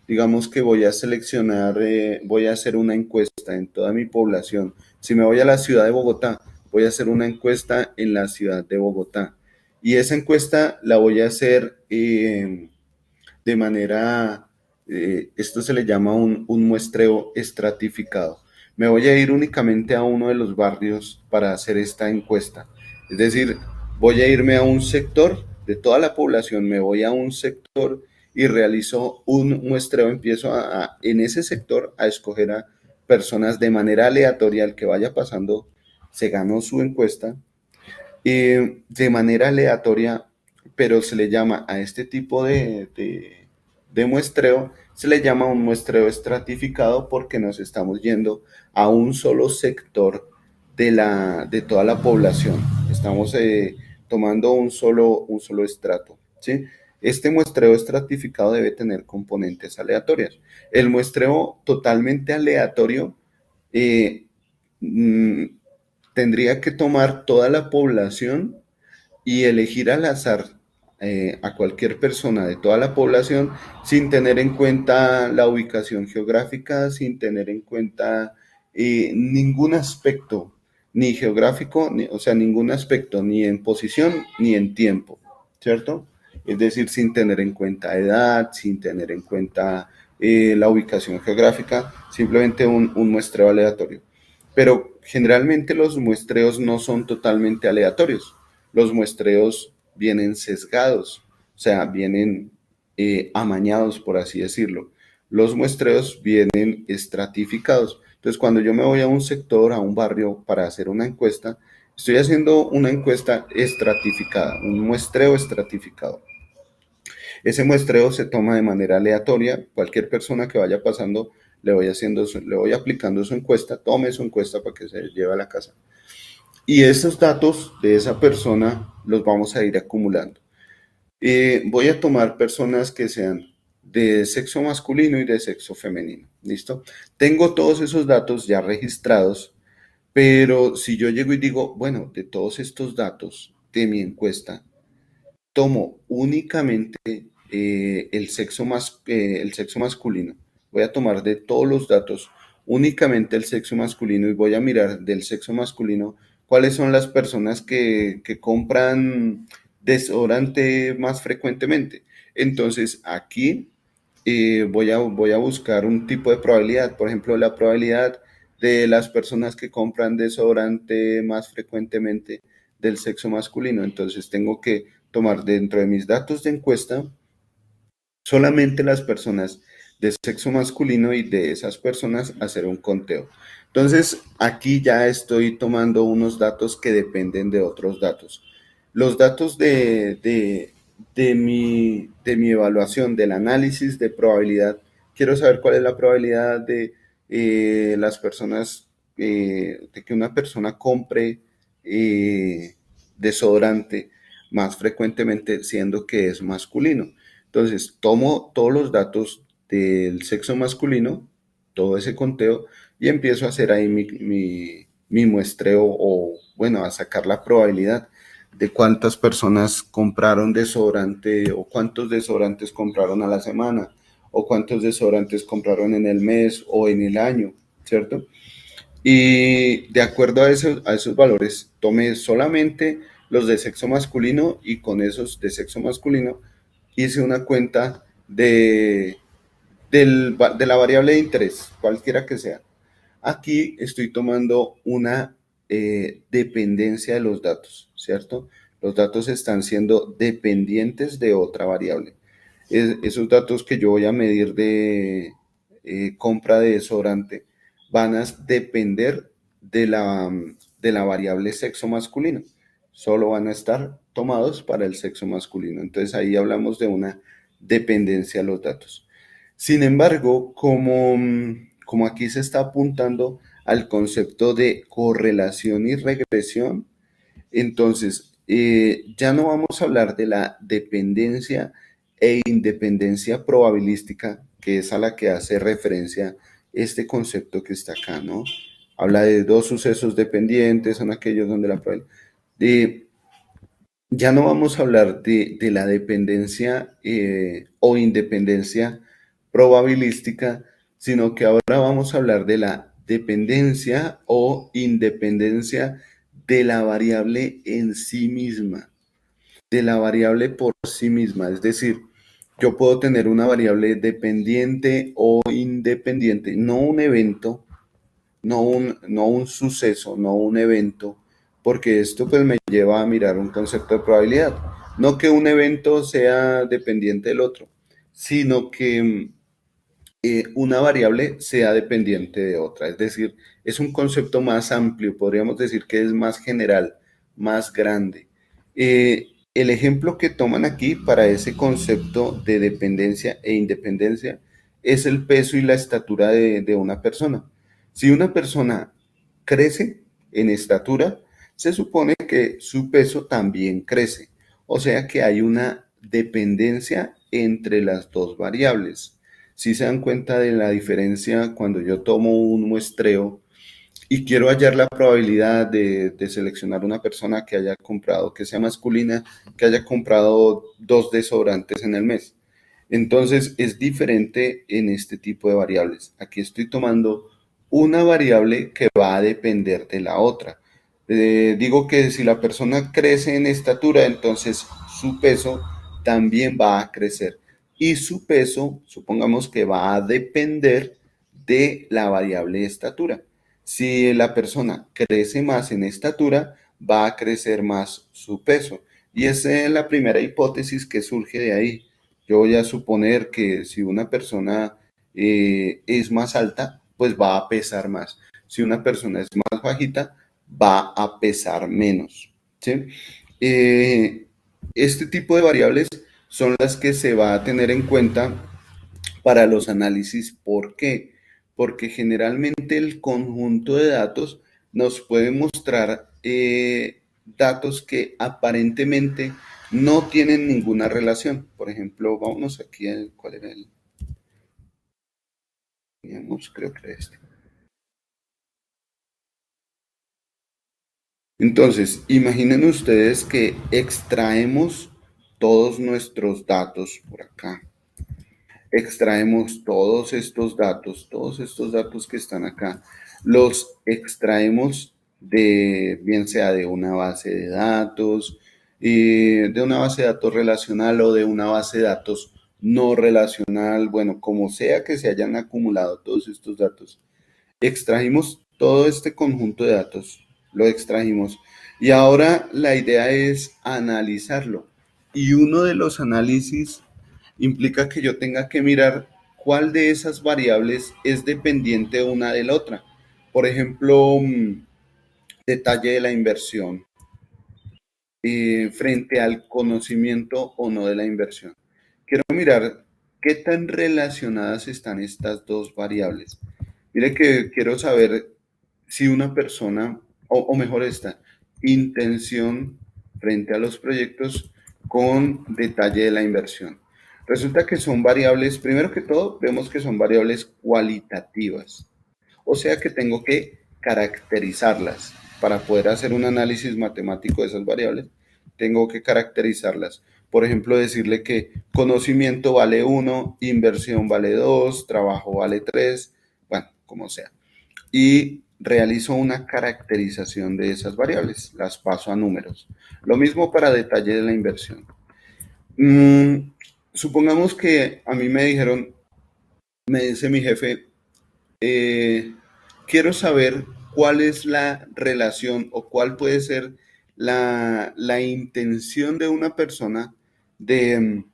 Digamos que voy a seleccionar, voy a hacer una encuesta en toda mi población. Si me voy a la ciudad de Bogotá, voy a hacer una encuesta en la ciudad de Bogotá. Y esa encuesta la voy a hacer de manera, esto se le llama un muestreo estratificado. Me voy a ir únicamente a uno de los barrios para hacer esta encuesta. Es decir, voy a irme a un sector de toda la población, me voy a un sector y realizo un muestreo, empiezo en ese sector a escoger a personas de manera aleatoria, al que vaya pasando se ganó su encuesta, de manera aleatoria, pero se le llama a este tipo de muestreo, se le llama un muestreo estratificado porque nos estamos yendo a un solo sector de toda la población. Estamos tomando un solo estrato, ¿sí? Este muestreo estratificado debe tener componentes aleatorias. El muestreo totalmente aleatorio eh, mm, tendría que tomar toda la población y elegir al azar a cualquier persona de toda la población sin tener en cuenta la ubicación geográfica, sin tener en cuenta ningún aspecto, ni geográfico, o sea, ningún aspecto, ni en posición ni en tiempo, ¿cierto? Es decir, sin tener en cuenta edad, sin tener en cuenta la ubicación geográfica, simplemente un muestreo aleatorio. Pero generalmente los muestreos no son totalmente aleatorios. Los muestreos vienen sesgados, o sea, vienen amañados, por así decirlo. Los muestreos vienen estratificados. Entonces, cuando yo me voy a un sector, a un barrio, para hacer una encuesta, estoy haciendo una encuesta estratificada, un muestreo estratificado. Ese muestreo se toma de manera aleatoria. Cualquier persona que vaya pasando, le voy aplicando su encuesta, tome su encuesta para que se lleve a la casa. Y esos datos de esa persona los vamos a ir acumulando. Voy a tomar personas que sean de sexo masculino y de sexo femenino. ¿Listo? Tengo todos esos datos ya registrados, pero si yo llego y digo, bueno, de todos estos datos de mi encuesta, tomo únicamente el sexo masculino. Voy a tomar de todos los datos únicamente el sexo masculino y voy a mirar del sexo masculino cuáles son las personas que compran desodorante más frecuentemente. Entonces aquí voy a buscar un tipo de probabilidad. Por ejemplo, la probabilidad de las personas que compran desodorante más frecuentemente del sexo masculino. Entonces tengo que tomar dentro de mis datos de encuesta solamente las personas de sexo masculino y de esas personas hacer un conteo. Entonces, aquí ya estoy tomando unos datos que dependen de otros datos. Los datos de mi evaluación, del análisis de probabilidad, quiero saber cuál es la probabilidad de las personas, de que una persona compre desodorante más frecuentemente, siendo que es masculino. Entonces, tomo todos los datos del sexo masculino, todo ese conteo, y empiezo a hacer ahí mi muestreo o, bueno, a sacar la probabilidad de cuántas personas compraron desodorante o cuántos desodorantes compraron a la semana o cuántos desodorantes compraron en el mes o en el año, ¿cierto? Y de acuerdo a esos valores, tomé solamente los de sexo masculino y con esos de sexo masculino hice una cuenta de la variable de interés, cualquiera que sea. Aquí estoy tomando una dependencia de los datos, ¿cierto? Los datos están siendo dependientes de otra variable. Esos datos que yo voy a medir de compra de desodorante van a depender de la variable sexo masculino. Solo van a estar tomados para el sexo masculino. Entonces ahí hablamos de una dependencia de los datos. Sin embargo, como aquí se está apuntando al concepto de correlación y regresión, entonces ya no vamos a hablar de la dependencia e independencia probabilística, que es a la que hace referencia este concepto que está acá, ¿no? Habla de dos sucesos dependientes, son aquellos donde la probabilidad. Ya no vamos a hablar de la dependencia o independencia probabilística, sino que ahora vamos a hablar de la dependencia o independencia de la variable en sí misma, de la variable por sí misma. Es decir, yo puedo tener una variable dependiente o independiente, no un evento, no un suceso, no un evento, porque esto pues me lleva a mirar un concepto de probabilidad. No que un evento sea dependiente del otro, sino que una variable sea dependiente de otra. Es decir, es un concepto más amplio, podríamos decir que es más general, más grande. El ejemplo que toman aquí para ese concepto de dependencia e independencia es el peso y la estatura de una persona. Si una persona crece en estatura, se supone que su peso también crece. O sea que hay una dependencia entre las dos variables. Si se dan cuenta de la diferencia cuando yo tomo un muestreo y quiero hallar la probabilidad de seleccionar una persona que haya comprado, que sea masculina, que haya comprado dos desodorantes en el mes. Entonces es diferente en este tipo de variables. Aquí estoy tomando una variable que va a depender de la otra. Digo que si la persona crece en estatura, entonces su peso también va a crecer. Y su peso, supongamos que va a depender de la variable estatura. Si la persona crece más en estatura, va a crecer más su peso. Y esa es la primera hipótesis que surge de ahí. Yo voy a suponer que si una persona es más alta, pues va a pesar más. Si una persona es más bajita, va a pesar menos. ¿Sí? Este tipo de variables son las que se va a tener en cuenta para los análisis. ¿Por qué? Porque generalmente el conjunto de datos nos puede mostrar datos que aparentemente no tienen ninguna relación. Por ejemplo, vámonos aquí a cuál era el, digamos, creo que era este. Entonces, imaginen ustedes que extraemos todos nuestros datos por acá. Extraemos todos estos datos que están acá, los extraemos de, bien sea de una base de datos, de una base de datos relacional o de una base de datos no relacional, bueno, como sea que se hayan acumulado todos estos datos. Extrajimos todo este conjunto de datos, lo extrajimos y ahora la idea es analizarlo. Y uno de los análisis implica que yo tenga que mirar cuál de esas variables es dependiente una de la otra. Por ejemplo, detalle de la inversión frente al conocimiento o no de la inversión. Quiero mirar qué tan relacionadas están estas dos variables. Mire que quiero saber si una persona, o mejor esta, intención frente a los proyectos con detalle de la inversión. Resulta que son variables, primero que todo, vemos que son variables cualitativas. O sea que tengo que caracterizarlas. Para poder hacer un análisis matemático de esas variables, tengo que caracterizarlas. Por ejemplo, decirle que conocimiento vale 1, inversión vale 2, trabajo vale 3, bueno, como sea. Y realizo una caracterización de esas variables, las paso a números. Lo mismo para detalle de la inversión. Mm, Supongamos que a mí me dijeron, me dice mi jefe, eh, quiero saber cuál es la relación o cuál puede ser la intención de una persona de,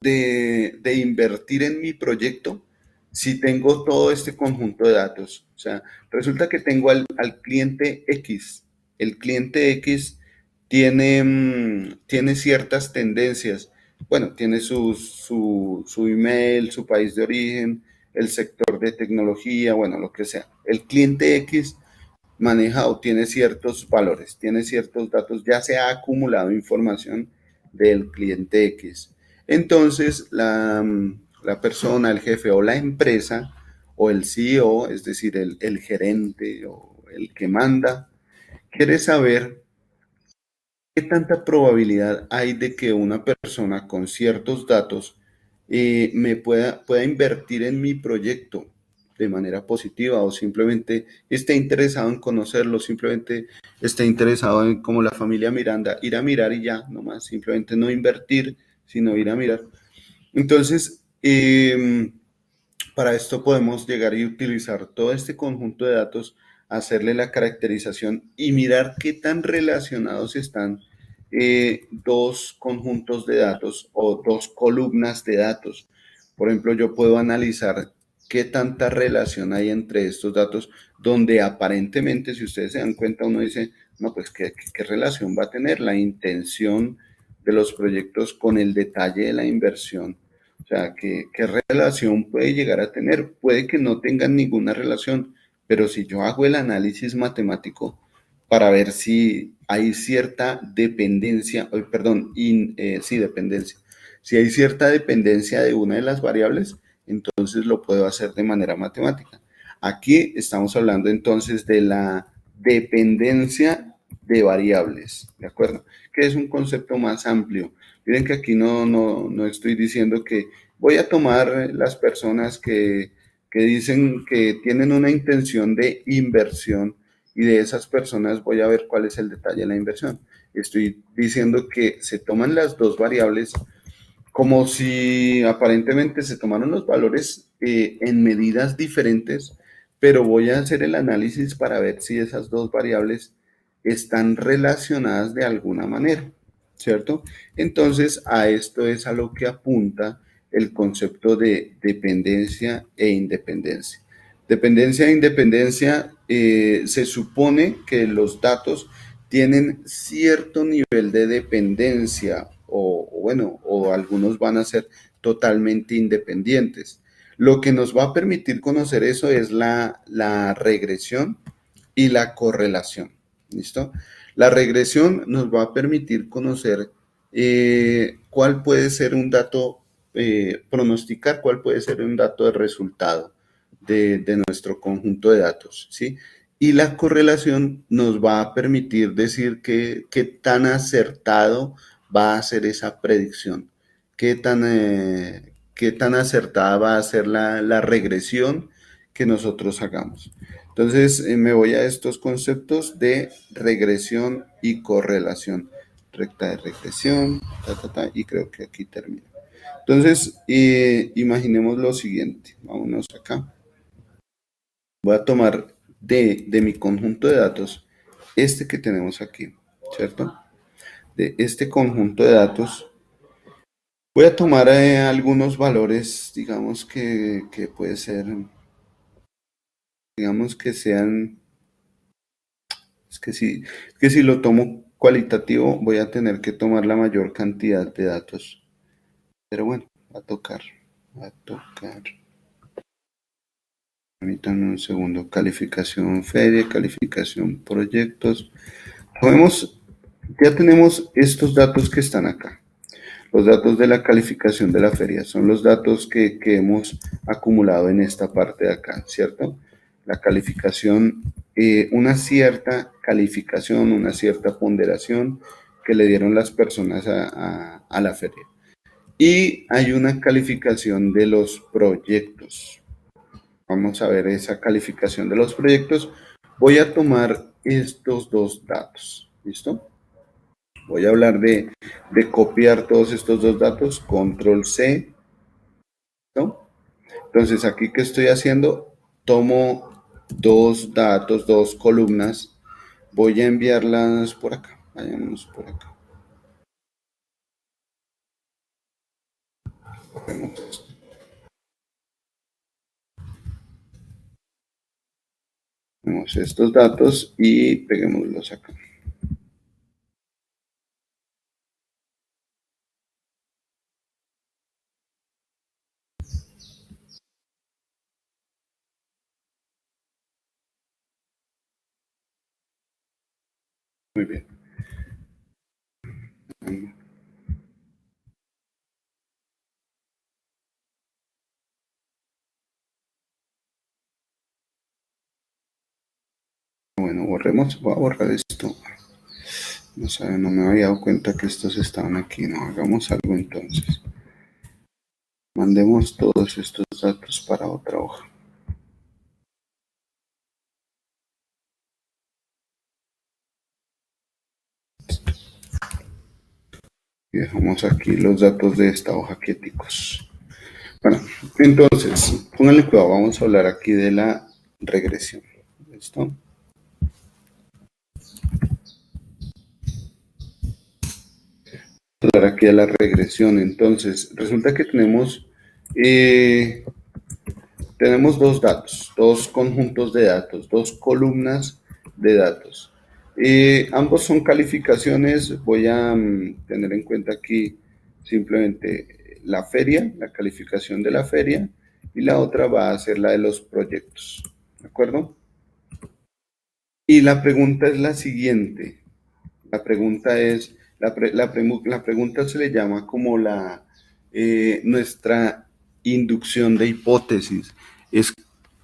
de invertir en mi proyecto si tengo todo este conjunto de datos. O sea, resulta que tengo al cliente X. El cliente X tiene, tiene ciertas tendencias. Bueno, tiene su email, su país de origen, el sector de tecnología, bueno, lo que sea. El cliente X maneja o tiene ciertos valores, tiene ciertos datos, ya se ha acumulado información del cliente X. Entonces, la persona, el jefe o la empresa o el CEO, es decir, el gerente o el que manda, quiere saber qué tanta probabilidad hay de que una persona con ciertos datos pueda invertir en mi proyecto de manera positiva o simplemente esté interesado en conocerlo, simplemente esté interesado en como la familia Miranda, ir a mirar y ya, nomás, simplemente no invertir, sino ir a mirar. Entonces, para esto podemos llegar y utilizar todo este conjunto de datos, hacerle la caracterización y mirar qué tan relacionados están dos conjuntos de datos o dos columnas de datos. Por ejemplo, yo puedo analizar qué tanta relación hay entre estos datos, donde aparentemente, si ustedes se dan cuenta, uno dice, no, pues qué relación va a tener la intención de los proyectos con el detalle de la inversión. O sea, ¿qué relación puede llegar a tener? Puede que no tengan ninguna relación, pero si yo hago el análisis matemático para ver si hay cierta dependencia, perdón, sí, dependencia. Si hay cierta dependencia de una de las variables, entonces lo puedo hacer de manera matemática. Aquí estamos hablando entonces de la dependencia de variables, ¿de acuerdo? Que es un concepto más amplio. Miren que aquí no estoy diciendo que voy a tomar las personas que dicen que tienen una intención de inversión y de esas personas voy a ver cuál es el detalle de la inversión. Estoy diciendo que se toman las dos variables como si aparentemente se tomaron los valores en medidas diferentes, pero voy a hacer el análisis para ver si esas dos variables están relacionadas de alguna manera, ¿cierto? Entonces, a esto es a lo que apunta el concepto de dependencia e independencia. Dependencia e independencia, se supone que los datos tienen cierto nivel de dependencia bueno, o algunos van a ser totalmente independientes. Lo que nos va a permitir conocer eso es la regresión y la correlación. ¿Listo? La regresión nos va a permitir conocer cuál puede ser un dato, pronosticar cuál puede ser un dato de resultado de nuestro conjunto de datos, ¿sí? Y la correlación nos va a permitir decir qué tan acertado va a ser esa predicción, qué tan acertada va a ser la regresión que nosotros hagamos. Entonces, me voy a estos conceptos de regresión y correlación. Recta de regresión, y creo que aquí termina. Entonces, imaginemos lo siguiente. Vámonos acá. Voy a tomar de mi conjunto de datos este que tenemos aquí, ¿cierto? De este conjunto de datos, voy a tomar algunos valores, digamos que puede ser, digamos que sean. Es que si lo tomo cualitativo, voy a tener que tomar la mayor cantidad de datos. Pero bueno, va a tocar. Va a tocar. Permítanme un segundo. Calificación feria, calificación proyectos. Ya tenemos estos datos que están acá. Los datos de la calificación de la feria son los datos que hemos acumulado en esta parte de acá, ¿cierto? La calificación, una cierta calificación, una cierta ponderación que le dieron las personas a la feria. Y hay una calificación de los proyectos. Vamos a ver esa calificación de los proyectos. Voy a tomar estos dos datos, ¿listo? Voy a hablar de copiar todos estos dos datos, control C, ¿no? Entonces, aquí que estoy haciendo, tomo dos datos, dos columnas, voy a enviarlas por acá, vayamos por acá. Cogemos esto. Tenemos estos datos y peguémoslos acá. Muy bien. Bueno, borremos, voy a borrar esto. No sé, no me había dado cuenta que estos estaban aquí. No, hagamos algo entonces. Mandemos todos estos datos para otra hoja. Y dejamos aquí los datos de esta hoja quieticos. Bueno, entonces, pónganle cuidado, vamos a hablar aquí de la regresión. ¿Listo? Hablar aquí de la regresión. Entonces, resulta que tenemos dos datos, dos conjuntos de datos, dos columnas de datos. Ambos son calificaciones. Voy a tener en cuenta aquí simplemente la feria, la calificación de la feria, y la otra va a ser la de los proyectos. ¿De acuerdo? Y la pregunta es la siguiente. La pregunta es, la pregunta se le llama como nuestra inducción de hipótesis. Es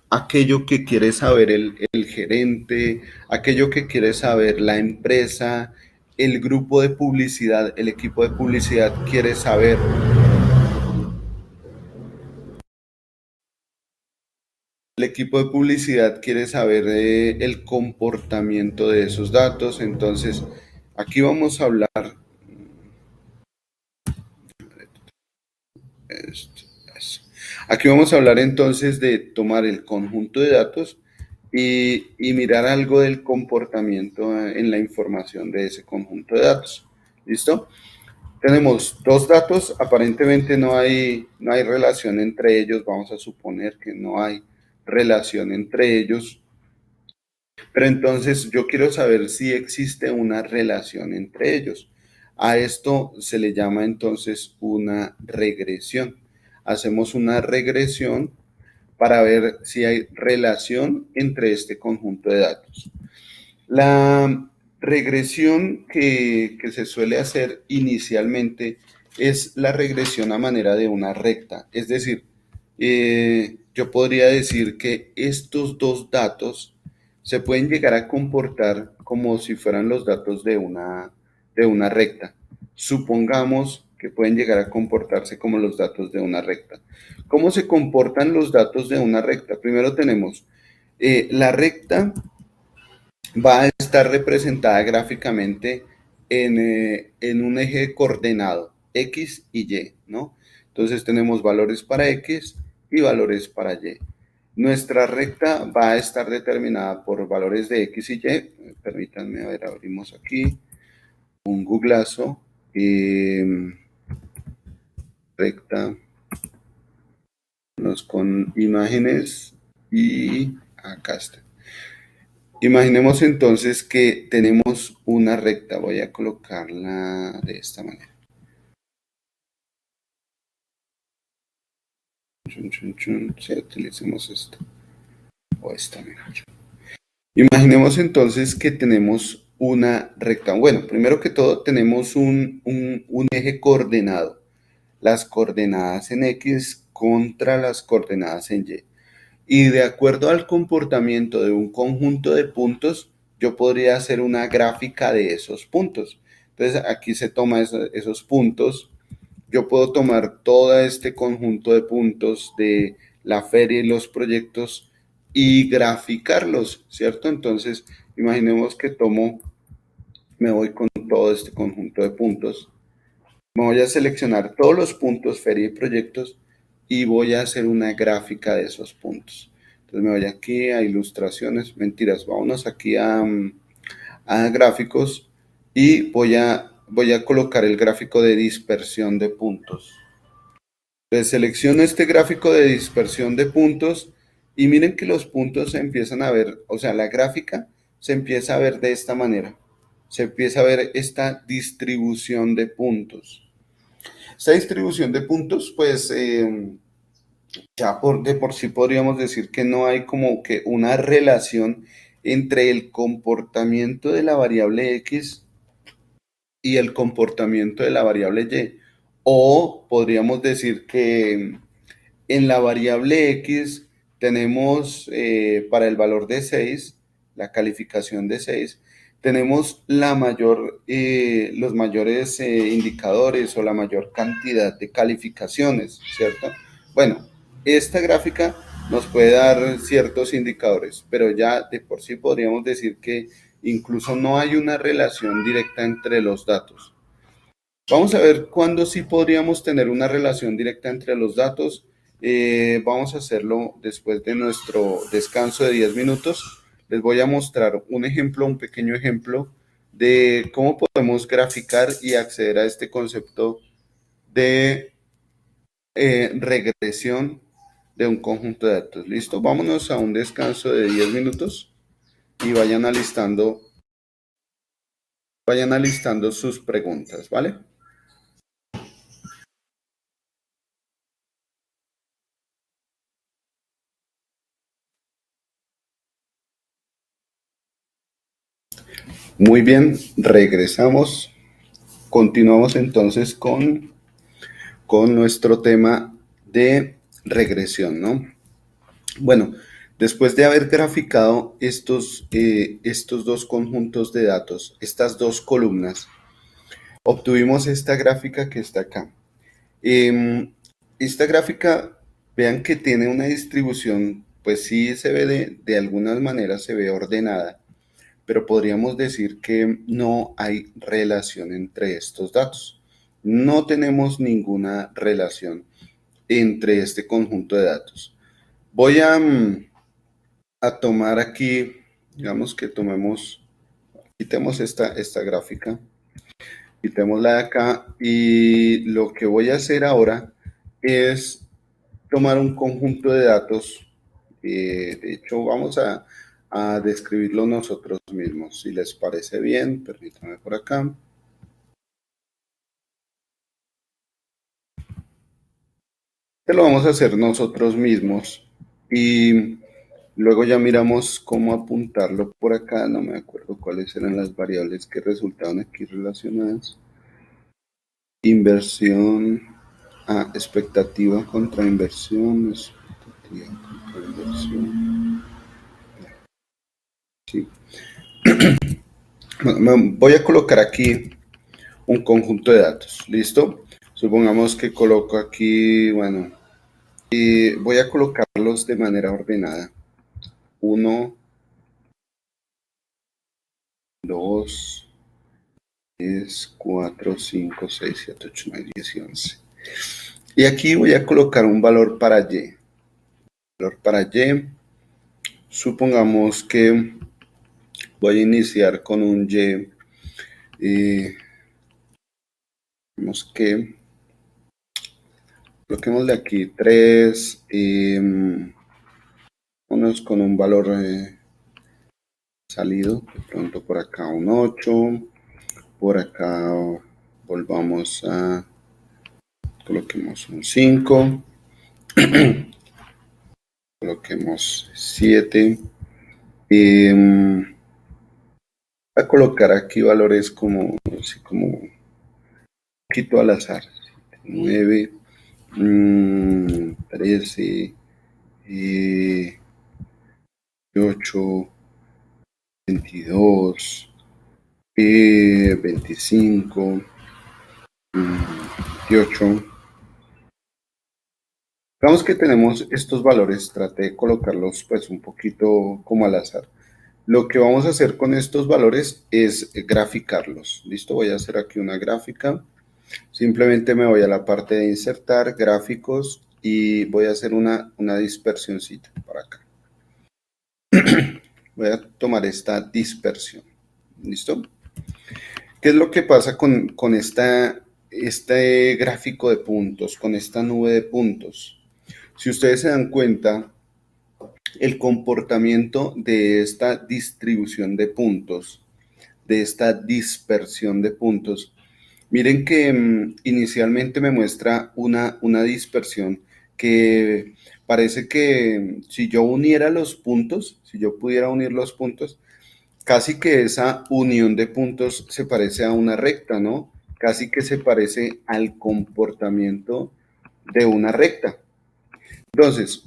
aquello que quiere saber el gerente, aquello que quiere saber la empresa, el grupo de publicidad, el equipo de publicidad quiere saber. El equipo de publicidad quiere saber el comportamiento de esos datos. Entonces, aquí vamos a hablar. Esto, eso. Aquí vamos a hablar entonces de tomar el conjunto de datos y mirar algo del comportamiento en la información de ese conjunto de datos. ¿Listo? Tenemos dos datos, aparentemente no hay relación entre ellos, vamos a suponer que no hay relación entre ellos, pero entonces yo quiero saber si existe una relación entre ellos. A esto se le llama entonces una regresión. Hacemos una regresión para ver si hay relación entre este conjunto de datos. La regresión que se suele hacer inicialmente es la regresión a manera de una recta. Es decir, yo podría decir que estos dos datos se pueden llegar a comportar como si fueran los datos de una recta. Supongamos que pueden llegar a comportarse como los datos de una recta. ¿Cómo se comportan los datos de una recta? Primero tenemos la recta va a estar representada gráficamente en un eje coordenado, X y Y, ¿no? Entonces tenemos valores para X y valores para Y. Nuestra recta va a estar determinada por valores de X y Y. Permítanme, a ver, abrimos aquí un googlazo. Recta con imágenes y acá está. Imaginemos entonces que tenemos una recta. Voy a colocarla de esta manera. Sí, utilicemos esta o esta mejor. Imaginemos entonces que tenemos una recta. Bueno, primero que todo tenemos un eje coordenado. Las coordenadas en X contra las coordenadas en Y. Y de acuerdo al comportamiento de un conjunto de puntos, yo podría hacer una gráfica de esos puntos. Entonces aquí se toma esos puntos. Yo puedo tomar todo este conjunto de puntos de la feria y los proyectos y graficarlos, ¿cierto? Entonces, imaginemos que me voy con todo este conjunto de puntos. Me voy a seleccionar todos los puntos, feria y proyectos, y voy a hacer una gráfica de esos puntos. Entonces me voy aquí a ilustraciones, mentiras, vámonos aquí a gráficos y voy a colocar el gráfico de dispersión de puntos. Entonces selecciono este gráfico de dispersión de puntos y miren que los puntos se empiezan a ver, o sea, la gráfica se empieza a ver de esta manera. Se empieza a ver esta distribución de puntos. Esta distribución de puntos, pues ya de por sí podríamos decir que no hay como que una relación entre el comportamiento de la variable X y el comportamiento de la variable Y. O podríamos decir que en la variable X tenemos para el valor de 6, la calificación de 6, tenemos los mayores indicadores o la mayor cantidad de calificaciones, ¿cierto? Bueno, esta gráfica nos puede dar ciertos indicadores, pero ya de por sí podríamos decir que incluso no hay una relación directa entre los datos. Vamos a ver cuándo sí podríamos tener una relación directa entre los datos. Vamos a hacerlo después de nuestro descanso de 10 minutos. Les voy a mostrar un ejemplo, un pequeño ejemplo de cómo podemos graficar y acceder a este concepto de regresión de un conjunto de datos. ¿Listo? Vámonos a un descanso de 10 minutos y vayan alistando sus preguntas, ¿vale? Muy bien, regresamos. Continuamos entonces con nuestro tema de regresión, ¿no? Bueno, después de haber graficado estos dos conjuntos de datos, estas dos columnas, obtuvimos esta gráfica que está acá. Esta gráfica, vean que tiene una distribución, pues sí se ve de algunas maneras, se ve ordenada, pero podríamos decir que no hay relación entre estos datos. No tenemos ninguna relación entre este conjunto de datos. Voy a tomar aquí, digamos que quitemos esta gráfica, quitémosla de acá y lo que voy a hacer ahora es tomar un conjunto de datos. De hecho, vamos a describirlo nosotros mismos. Si les parece bien, permítanme por acá. lo vamos a hacer nosotros mismos y luego ya miramos cómo apuntarlo por acá. No me acuerdo cuáles eran las variables que resultaban aquí relacionadas. Inversión, expectativa contra inversión, expectativa contra inversión. Sí. Voy a colocar aquí un conjunto de datos, ¿listo? Supongamos que coloco aquí, bueno, y voy a colocarlos de manera ordenada. 1, 2, 3, 4, 5, 6, 7, 8, 9, 10 y 11. Y aquí voy a colocar un valor para Y. Valor para Y. Supongamos que voy a iniciar con un Y. Vemos que coloquémosle aquí 3. Vámonos con un valor salido. De pronto por acá un 8. Por acá volvamos a... Coloquemos un 5. Coloquemos 7. A colocar aquí valores como, así como un poquito al azar. 9, 13, 8, 22, 25, 28. Digamos que tenemos estos valores, traté de colocarlos pues un poquito como al azar. Lo que vamos a hacer con estos valores es graficarlos. ¿Listo? Voy a hacer aquí una gráfica. Simplemente me voy a la parte de insertar gráficos y voy a hacer una dispersioncita para acá. Voy a tomar esta dispersión. ¿Listo? ¿Qué es lo que pasa con este gráfico de puntos, con esta nube de puntos? Si ustedes se dan cuenta, el comportamiento de esta distribución de puntos, de esta dispersión de puntos, miren que inicialmente me muestra una dispersión que parece que si yo uniera los puntos, si yo pudiera unir los puntos, casi que esa unión de puntos se parece a una recta, ¿no? Casi que se parece al comportamiento de una recta. Entonces,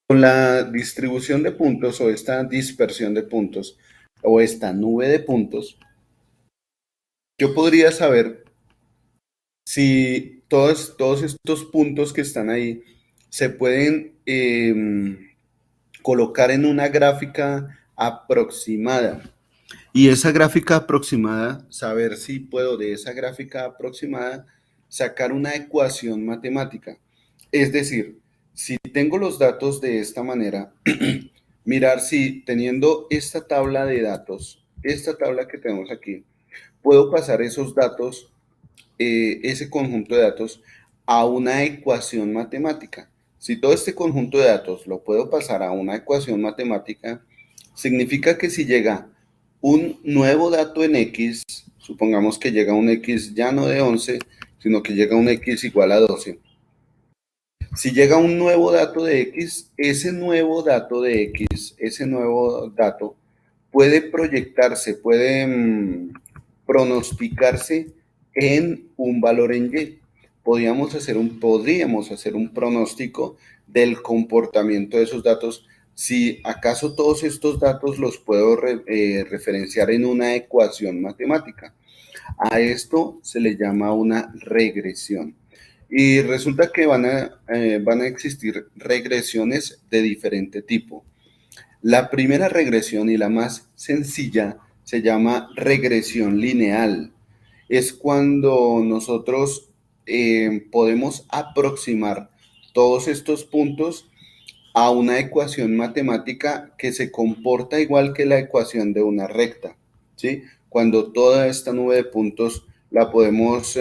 con la distribución de puntos o esta dispersión de puntos o esta nube de puntos, yo podría saber si todos estos puntos que están ahí se pueden colocar en una gráfica aproximada. Y esa gráfica aproximada, saber si puedo de esa gráfica aproximada sacar una ecuación matemática. Es decir, si tengo los datos de esta manera, mirar si teniendo esta tabla de datos, esta tabla que tenemos aquí, puedo pasar esos datos, ese conjunto de datos, a una ecuación matemática. Si todo este conjunto de datos lo puedo pasar a una ecuación matemática, significa que si llega un nuevo dato en X, supongamos que llega un X ya no de 11, sino que llega un X igual a 12. Si llega un nuevo dato de X, ese nuevo dato de X, ese nuevo dato puede proyectarse, puede pronosticarse en un valor en Y. Podríamos hacer un pronóstico del comportamiento de esos datos si acaso todos estos datos los puedo referenciar en una ecuación matemática. A esto se le llama una regresión. Y resulta que van a existir regresiones de diferente tipo. La primera regresión y la más sencilla se llama regresión lineal. Es cuando nosotros podemos aproximar todos estos puntos a una ecuación matemática que se comporta igual que la ecuación de una recta, ¿sí? Cuando toda esta nube de puntos la podemos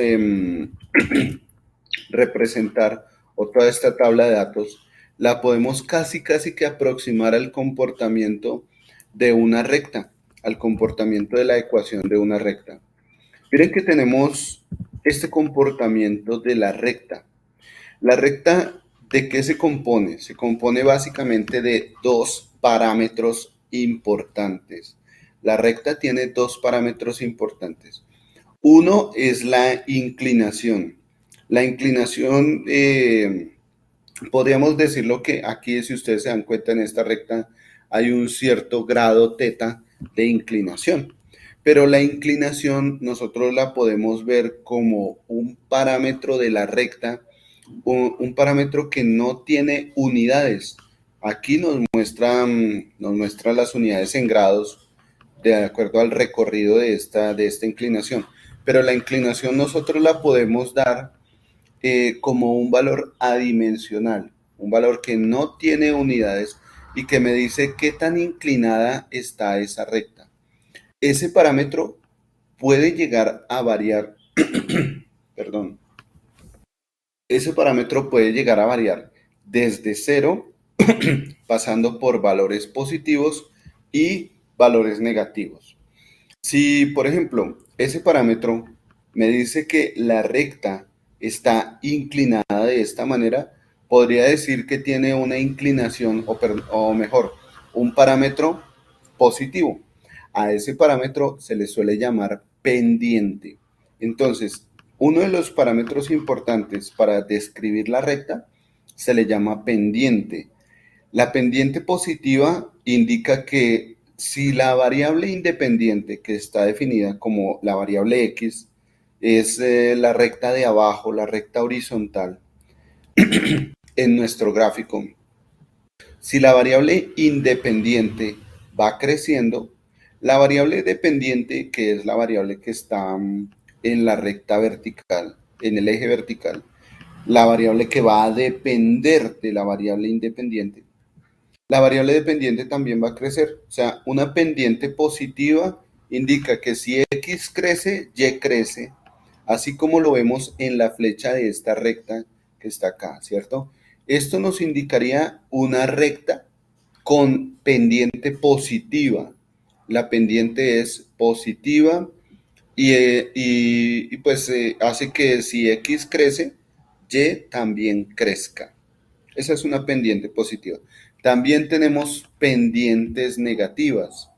representar, o toda esta tabla de datos, la podemos casi que aproximar al comportamiento de una recta, al comportamiento de la ecuación de una recta. Miren que tenemos este comportamiento de la recta. La recta, ¿de qué se compone? Se compone básicamente de dos parámetros importantes. La recta tiene dos parámetros importantes. Uno es la inclinación. La inclinación, podríamos decirlo que aquí, si ustedes se dan cuenta, en esta recta hay un cierto grado teta de inclinación. Pero la inclinación nosotros la podemos ver como un parámetro de la recta, un parámetro que no tiene unidades. Aquí nos muestra las unidades en grados de acuerdo al recorrido de esta inclinación. Pero la inclinación nosotros la podemos dar como un valor adimensional, un valor que no tiene unidades y que me dice qué tan inclinada está esa recta. Ese parámetro puede llegar a variar, perdón, ese parámetro puede llegar a variar desde cero, pasando por valores positivos y valores negativos. Si, por ejemplo, ese parámetro me dice que la recta está inclinada de esta manera, podría decir que tiene una inclinación, o mejor, un parámetro positivo. A ese parámetro se le suele llamar pendiente. Entonces, uno de los parámetros importantes para describir la recta se le llama pendiente. La pendiente positiva indica que si la variable independiente que está definida como la variable x es la recta de abajo, la recta horizontal en nuestro gráfico, si la variable independiente va creciendo, la variable dependiente, que es la variable que está en la recta vertical, en el eje vertical, la variable que va a depender de la variable independiente, la variable dependiente también va a crecer. O sea, una pendiente positiva indica que si x crece, y crece, así como lo vemos en la flecha de esta recta que está acá, ¿cierto? Esto nos indicaría una recta con pendiente positiva. La pendiente es positiva y pues hace que si x crece, y también crezca. Esa es una pendiente positiva. También tenemos pendientes negativas.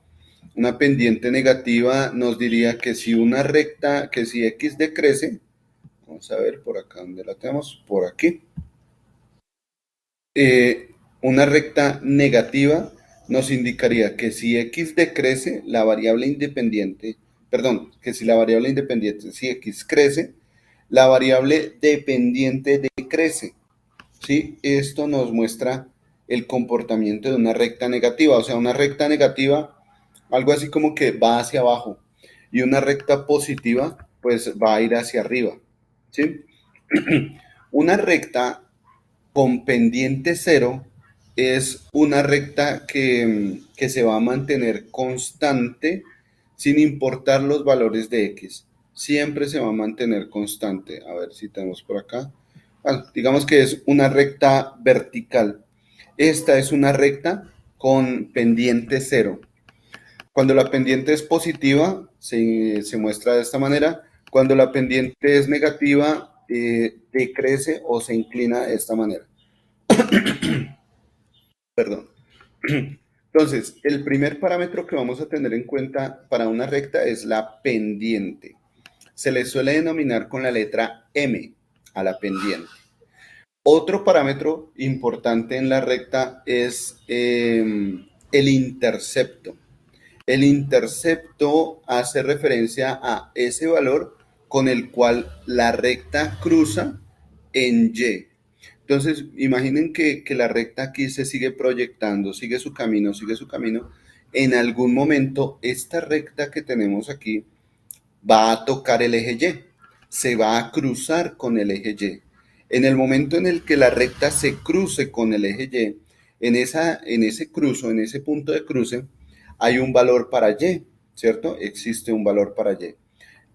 Una pendiente negativa nos diría que si una recta, que si x decrece, vamos a ver por acá donde la tenemos, por aquí. Una recta negativa nos indicaría que si x decrece, la variable independiente, perdón, que si la variable independiente, si x crece, la variable dependiente decrece. ¿Sí? Esto nos muestra el comportamiento de una recta negativa, o sea, una recta negativa, algo así como que va hacia abajo, y una recta positiva, pues va a ir hacia arriba, ¿sí? Una recta con pendiente cero es una recta que se va a mantener constante sin importar los valores de x. Siempre se va a mantener constante. A ver si tenemos por acá. Bueno, digamos que es una recta vertical. Esta es una recta con pendiente cero. Cuando la pendiente es positiva, se muestra de esta manera. Cuando la pendiente es negativa, decrece o se inclina de esta manera. Perdón. Entonces, el primer parámetro que vamos a tener en cuenta para una recta es la pendiente. Se le suele denominar con la letra M a la pendiente. Otro parámetro importante en la recta es el intercepto. El intercepto hace referencia a ese valor con el cual la recta cruza en Y. Entonces, imaginen que la recta aquí se sigue proyectando, sigue su camino, sigue su camino. En algún momento, esta recta que tenemos aquí va a tocar el eje Y, se va a cruzar con el eje Y. En el momento en el que la recta se cruce con el eje Y, en ese cruzo, en ese punto de cruce, hay un valor para Y, ¿cierto? Existe un valor para Y.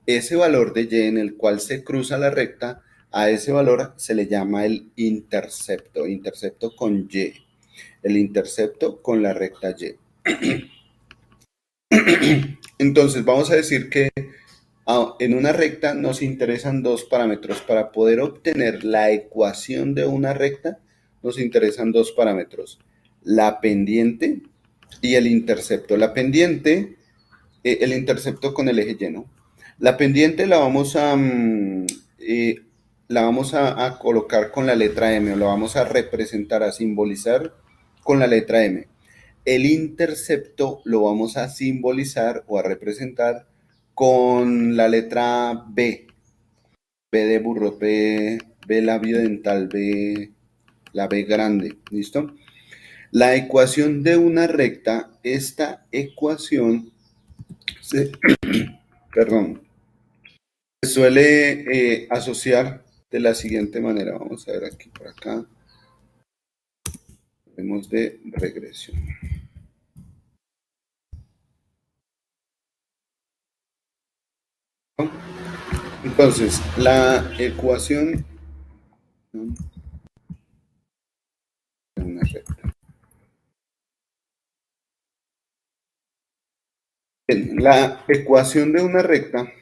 Ese valor de Y en el cual se cruza la recta, a ese valor se le llama el intercepto, intercepto con Y, el intercepto con la recta Y. Entonces, vamos a decir que En una recta nos interesan dos parámetros. Para poder obtener la ecuación de una recta, nos interesan dos parámetros. La pendiente y el intercepto. La pendiente, el intercepto con el eje lleno. La pendiente la vamos a colocar con la letra M, o la vamos a representar, a simbolizar con la letra M. El intercepto lo vamos a simbolizar o a representar con la letra B. B de burro, B labio dental, B, la B grande. ¿Listo? La ecuación de una recta, esta ecuación se, perdón, se suele asociar de la siguiente manera. Vamos a ver aquí por acá. Vemos de regresión. Entonces, la ecuación de una recta. Bien, la ecuación de una recta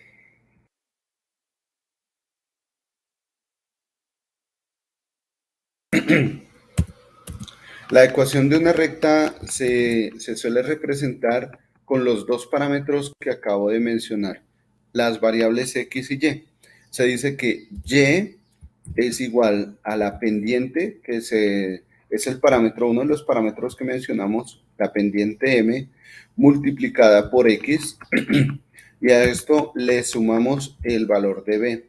la ecuación de una recta se suele representar con los dos parámetros que acabo de mencionar, las variables x y y. Se dice que y es igual a la pendiente, es el parámetro, uno de los parámetros que mencionamos, la pendiente m, multiplicada por x, y a esto le sumamos el valor de b.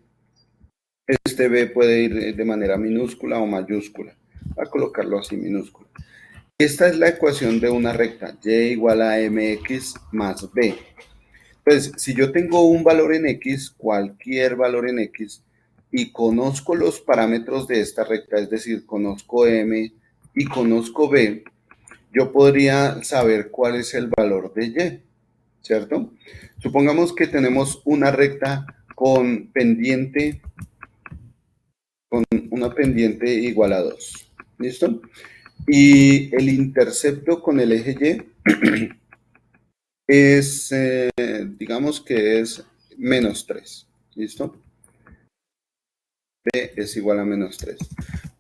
Este b puede ir de manera minúscula o mayúscula. Voy a colocarlo así, minúscula. Esta es la ecuación de una recta, y igual a mx más b. Entonces, si yo tengo un valor en x, cualquier valor en x, y conozco los parámetros de esta recta, es decir, conozco m y conozco b, yo podría saber cuál es el valor de y, ¿cierto? Supongamos que tenemos una recta con una pendiente igual a 2, ¿listo? Y el intercepto con el eje y es, digamos que es menos 3, ¿listo? B es igual a menos 3.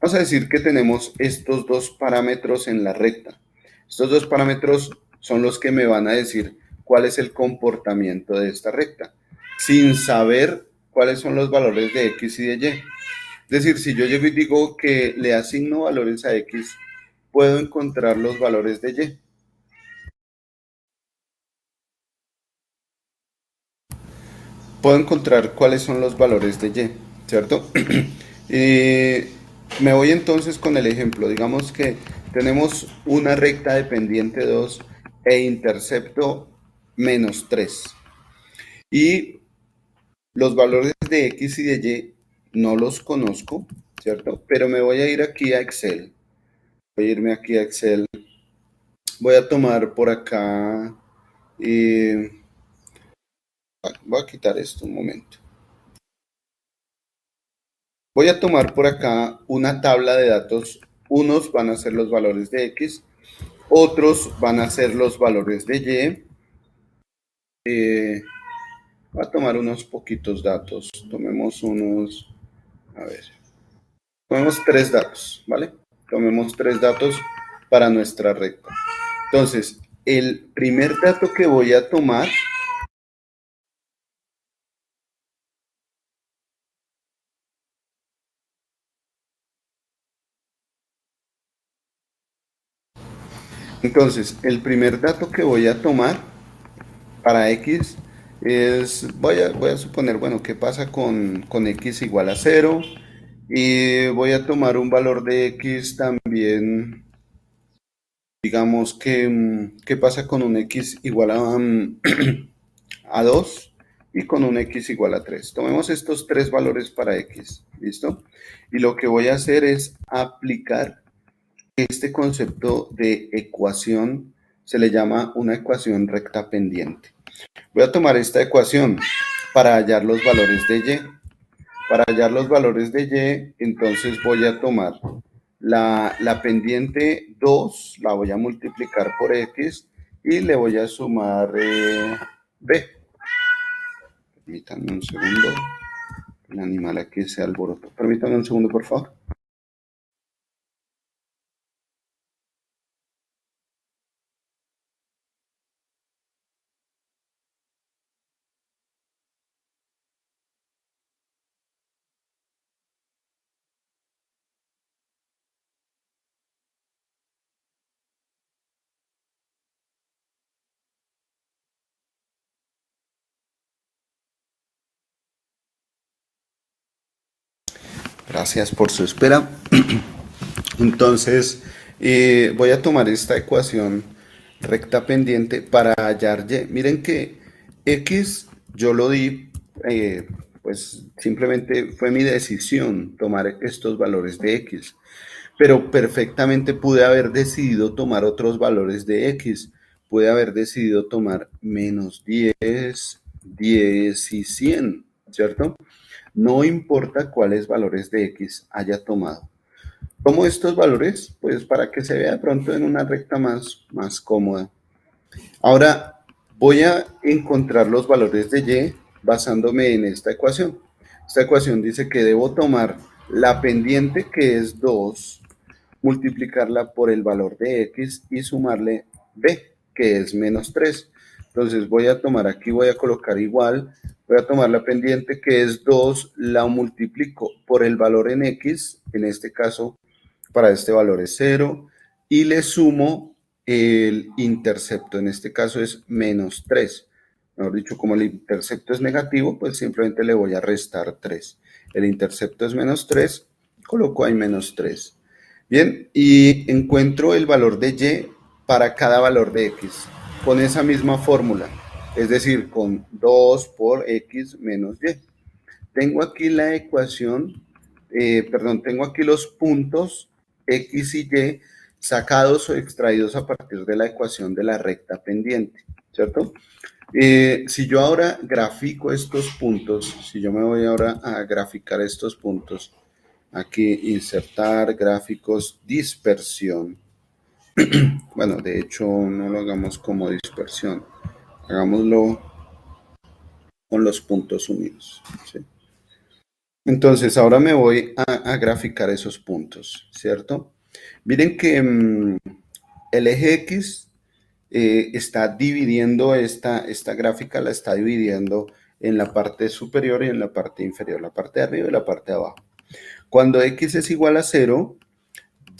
Vamos a decir que tenemos estos dos parámetros en la recta. Estos dos parámetros son los que me van a decir cuál es el comportamiento de esta recta, sin saber cuáles son los valores de x y de y. Es decir, si yo llego y digo que le asigno valores a x, puedo encontrar los valores de y. Puedo encontrar cuáles son los valores de y, ¿cierto? Me voy entonces con el ejemplo. Digamos que tenemos una recta de pendiente 2 e intercepto menos 3. Y los valores de x y de y no los conozco, ¿cierto? Pero me voy a ir aquí a Excel. Voy a irme aquí a Excel. Voy a tomar por acá. Voy a quitar esto un momento. Voy a tomar por acá una tabla de datos. Unos van a ser los valores de x, otros van a ser los valores de y. Voy a tomar unos poquitos datos. Tomemos unos, a ver, tomemos 3 datos, ¿vale? Tomemos 3 datos para nuestra recta. Entonces, el primer dato que voy a tomar el primer dato que voy a tomar para x es, voy a suponer, bueno, ¿qué pasa con x igual a 0? Y voy a tomar un valor de x también, digamos que, ¿qué pasa con un x igual a 2 y con un x igual a 3? Tomemos estos tres valores para x, ¿listo? Y lo que voy a hacer es aplicar este concepto de ecuación, se le llama una ecuación recta pendiente. Voy a tomar esta ecuación para hallar los valores de y. Para hallar los valores de y, entonces voy a tomar la pendiente 2, la voy a multiplicar por x y le voy a sumar b. Permítanme un segundo. El animal aquí se alborotó. Permítanme un segundo, por favor. Gracias por su espera. Entonces, voy a tomar esta ecuación recta pendiente para hallar y. Miren que x yo lo di, pues simplemente fue mi decisión tomar estos valores de x, pero perfectamente pude haber decidido tomar otros valores de x. Pude haber decidido tomar menos 10, 10 y 100, ¿cierto? No importa cuáles valores de x haya tomado. Tomo estos valores, pues para que se vea de pronto en una recta más cómoda. Ahora voy a encontrar los valores de y basándome en esta ecuación. Esta ecuación dice que debo tomar la pendiente, que es 2, multiplicarla por el valor de x y sumarle b, que es menos 3. Entonces voy a tomar aquí, voy a colocar igual, voy a tomar la pendiente que es 2, la multiplico por el valor en x, en este caso para este valor es 0, y le sumo el intercepto, en este caso es menos 3. Mejor dicho, como el intercepto es negativo, pues simplemente le voy a restar 3. El intercepto es menos 3, coloco ahí menos 3. Bien, y encuentro el valor de y para cada valor de x con esa misma fórmula, es decir, con 2 por x menos y. Tengo aquí la ecuación, tengo aquí los puntos x y y sacados o extraídos a partir de la ecuación de la recta pendiente, ¿cierto? Si yo ahora grafico estos puntos, si yo me voy ahora a graficar estos puntos, aquí insertar gráficos, dispersión. Bueno, de hecho no lo hagamos como dispersión, hagámoslo con los puntos unidos, ¿sí? Entonces ahora me voy a graficar esos puntos, ¿cierto? Miren que el eje X está dividiendo esta gráfica, la está dividiendo en la parte superior y en la parte inferior, la parte de arriba y la parte de abajo. Cuando X es igual a 0,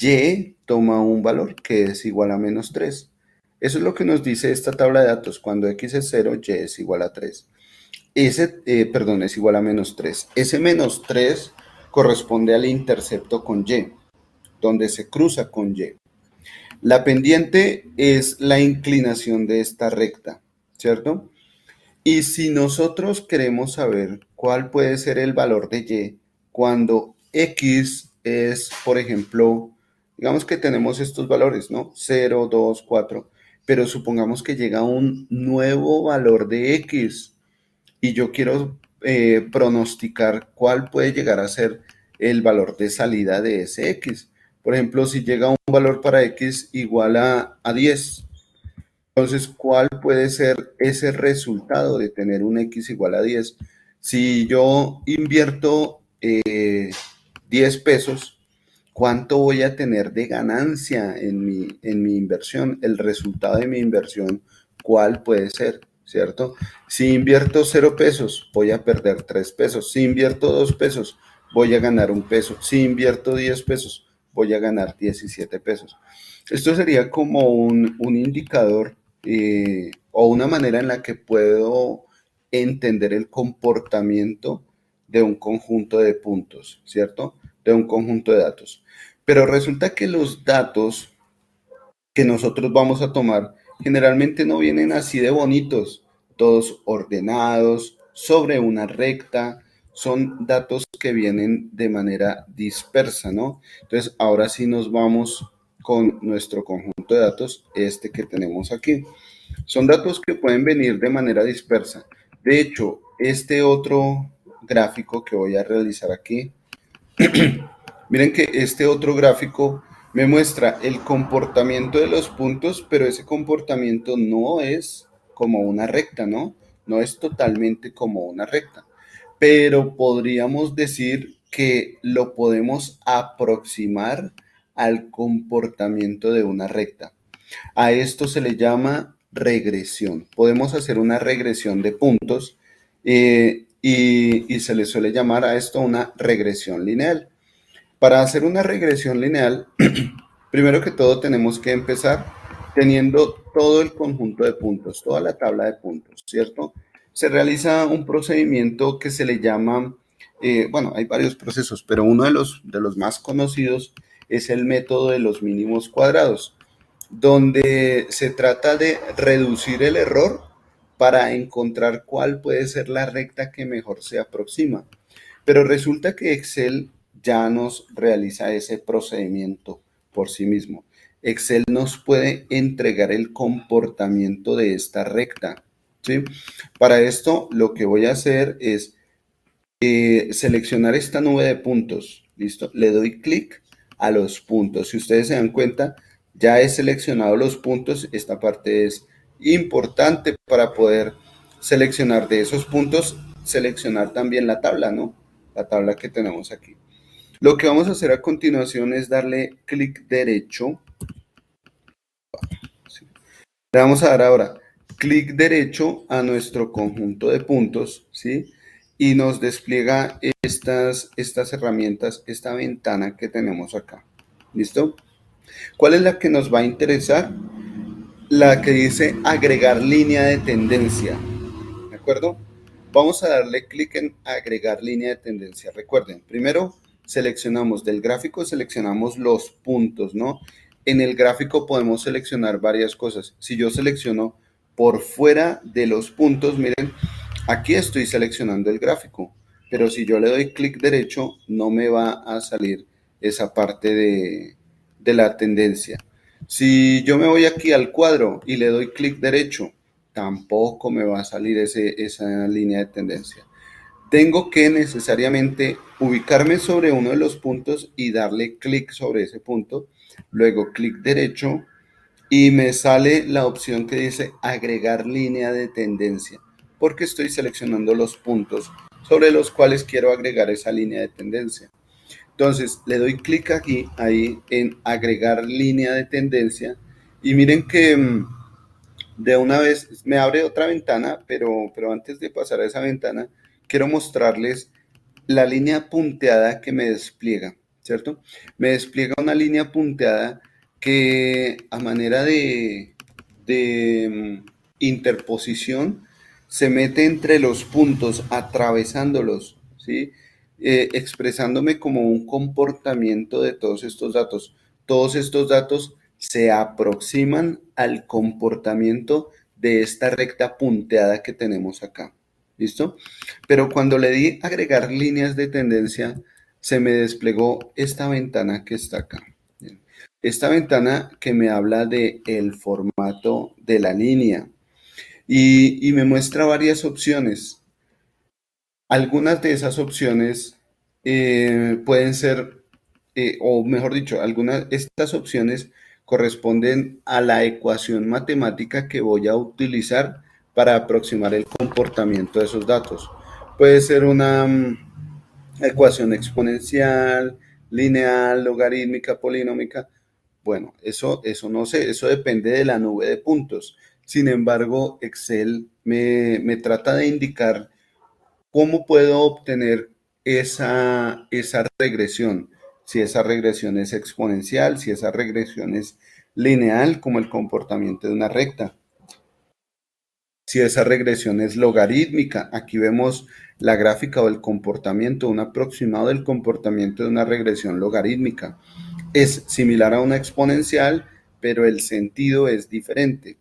Y toma un valor que es igual a menos 3. Eso es lo que nos dice esta tabla de datos. Cuando X es 0, Y es igual a 3. Es igual a menos 3. Ese menos 3 corresponde al intercepto con Y, donde se cruza con Y. La pendiente es la inclinación de esta recta, ¿cierto? Y si nosotros queremos saber cuál puede ser el valor de Y cuando X es, por ejemplo, digamos que tenemos estos valores, ¿no? 0, 2, 4, pero supongamos que llega un nuevo valor de X y yo quiero pronosticar cuál puede llegar a ser el valor de salida de ese X. Por ejemplo, si llega un valor para X igual a 10, entonces, ¿cuál puede ser ese resultado de tener un X igual a 10? Si yo invierto 10 pesos, ¿cuánto voy a tener de ganancia en mi inversión? El resultado de mi inversión, ¿cuál puede ser? ¿Cierto? Si invierto 0 pesos, voy a perder 3 pesos. Si invierto 2 pesos, voy a ganar 1 peso. Si invierto 10 pesos, voy a ganar 17 pesos. Esto sería como un indicador o una manera en la que puedo entender el comportamiento de un conjunto de puntos, ¿cierto? De un conjunto de datos. Pero resulta que los datos que nosotros vamos a tomar generalmente no vienen así de bonitos, todos ordenados, sobre una recta, son datos que vienen de manera dispersa, ¿no? Entonces, ahora sí nos vamos con nuestro conjunto de datos, este que tenemos aquí. Son datos que pueden venir de manera dispersa. De hecho, este otro gráfico que voy a realizar aquí, miren que este otro gráfico me muestra el comportamiento de los puntos, pero ese comportamiento no es como una recta, ¿no? no es totalmente como una recta, pero podríamos decir que lo podemos aproximar al comportamiento de una recta. A esto se le llama regresión. Podemos hacer una regresión de puntos y se le suele llamar a esto una regresión lineal. Para hacer una regresión lineal, primero que todo tenemos que empezar teniendo todo el conjunto de puntos, toda la tabla de puntos, ¿cierto? Se realiza un procedimiento que se le llama, bueno, hay varios procesos, pero uno de los más conocidos es el método de los mínimos cuadrados, donde se trata de reducir el error para encontrar cuál puede ser la recta que mejor se aproxima. Pero resulta que Excel ya nos realiza ese procedimiento por sí mismo. Excel nos puede entregar el comportamiento de esta recta, ¿sí? Para esto lo que voy a hacer es seleccionar esta nube de puntos, ¿listo? Le doy clic a los puntos. Si ustedes se dan cuenta, ya he seleccionado los puntos. Esta parte es importante para poder seleccionar de esos puntos, seleccionar también la tabla, ¿no? La tabla que tenemos aquí. Lo que vamos a hacer a continuación es darle clic derecho. Le vamos a dar ahora clic derecho a nuestro conjunto de puntos, ¿sí? Y nos despliega estas herramientas, esta ventana que tenemos acá. ¿Listo? ¿Cuál es la que nos va a interesar? La que dice agregar línea de tendencia. ¿De acuerdo? Vamos a darle clic en agregar línea de tendencia. Recuerden, primero seleccionamos del gráfico, seleccionamos los puntos, ¿no? En el gráfico podemos seleccionar varias cosas. Si yo selecciono por fuera de los puntos, miren, aquí estoy seleccionando el gráfico, pero si yo le doy clic derecho, no me va a salir esa parte de la tendencia. Si yo me voy aquí al cuadro y le doy clic derecho, tampoco me va a salir esa línea de tendencia. Tengo que necesariamente ubicarme sobre uno de los puntos y darle clic sobre ese punto, luego clic derecho y me sale la opción que dice agregar línea de tendencia, porque estoy seleccionando los puntos sobre los cuales quiero agregar esa línea de tendencia. Entonces le doy clic aquí, ahí en agregar línea de tendencia y miren que de una vez me abre otra ventana, pero antes de pasar a esa ventana, quiero mostrarles la línea punteada que me despliega, ¿cierto? Me despliega una línea punteada que a manera de interposición se mete entre los puntos, atravesándolos, ¿sí? Expresándome como un comportamiento de todos estos datos. Todos estos datos se aproximan al comportamiento de esta recta punteada que tenemos acá. ¿Listo? Pero cuando le di agregar líneas de tendencia, se me desplegó esta ventana que está acá. Esta ventana que me habla de el formato de la línea y me muestra varias opciones. Algunas de esas opciones pueden ser, o mejor dicho, algunas de estas opciones corresponden a la ecuación matemática que voy a utilizar para aproximar el comportamiento de esos datos. Puede ser una ecuación exponencial, lineal, logarítmica, polinómica. Bueno, eso no sé, eso depende de la nube de puntos. Sin embargo, Excel me trata de indicar cómo puedo obtener esa regresión. Si esa regresión es exponencial, si esa regresión es lineal, como el comportamiento de una recta. Si esa regresión es logarítmica, aquí vemos la gráfica o el comportamiento, un aproximado del comportamiento de una regresión logarítmica. Es similar a una exponencial, pero el sentido es diferente.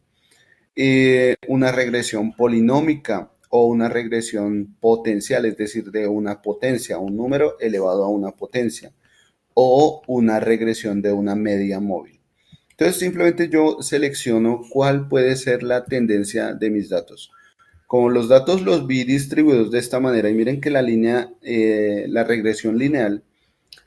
Una regresión polinómica o una regresión potencial, es decir, de una potencia, un número elevado a una potencia, o una regresión de una media móvil. Entonces simplemente yo selecciono cuál puede ser la tendencia de mis datos. Como los datos los vi distribuidos de esta manera y miren que la línea, la regresión lineal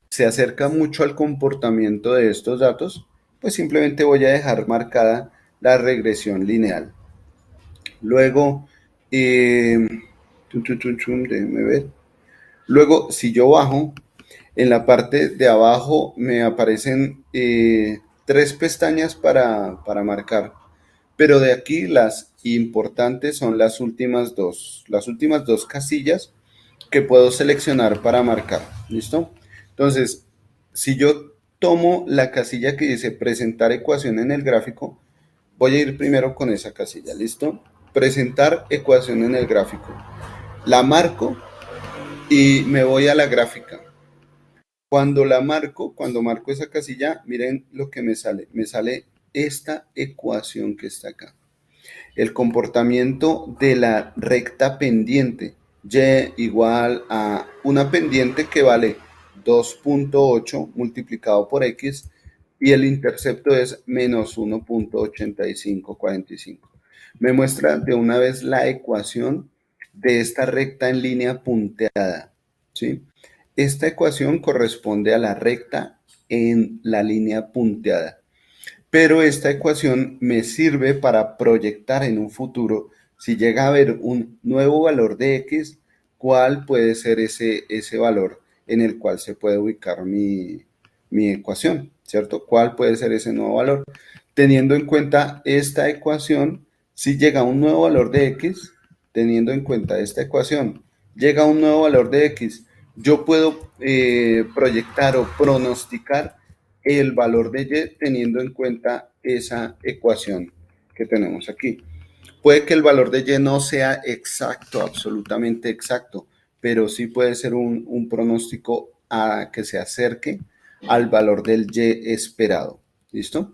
se acerca mucho al comportamiento de estos datos, pues simplemente voy a dejar marcada la regresión lineal. Luego Eh, déjenme ver. Luego, si yo bajo, en la parte de abajo me aparecen tres pestañas para marcar. Pero de aquí las importantes son las últimas dos casillas que puedo seleccionar para marcar. ¿Listo? Entonces, si yo tomo la casilla que dice presentar ecuación en el gráfico, voy a ir primero con esa casilla. ¿Listo? Presentar ecuación en el gráfico. La marco y me voy a la gráfica. Cuando marco esa casilla, miren lo que me sale. Me sale esta ecuación que está acá. El comportamiento de la recta pendiente. Y igual a una pendiente que vale 2.8 multiplicado por x y el intercepto es menos 1.8545. Me muestra de una vez la ecuación de esta recta en línea punteada. ¿Sí? Esta ecuación corresponde a la recta en la línea punteada. Pero esta ecuación me sirve para proyectar en un futuro, si llega a haber un nuevo valor de x, cuál puede ser ese valor en el cual se puede ubicar mi ecuación, ¿cierto? ¿Cuál puede ser ese nuevo valor? Teniendo en cuenta esta ecuación, si llega un nuevo valor de x, teniendo en cuenta esta ecuación, llega un nuevo valor de x, yo puedo proyectar o pronosticar el valor de y teniendo en cuenta esa ecuación que tenemos aquí. Puede que el valor de y no sea exacto, absolutamente exacto, pero sí puede ser un pronóstico a que se acerque al valor del y esperado. ¿Listo?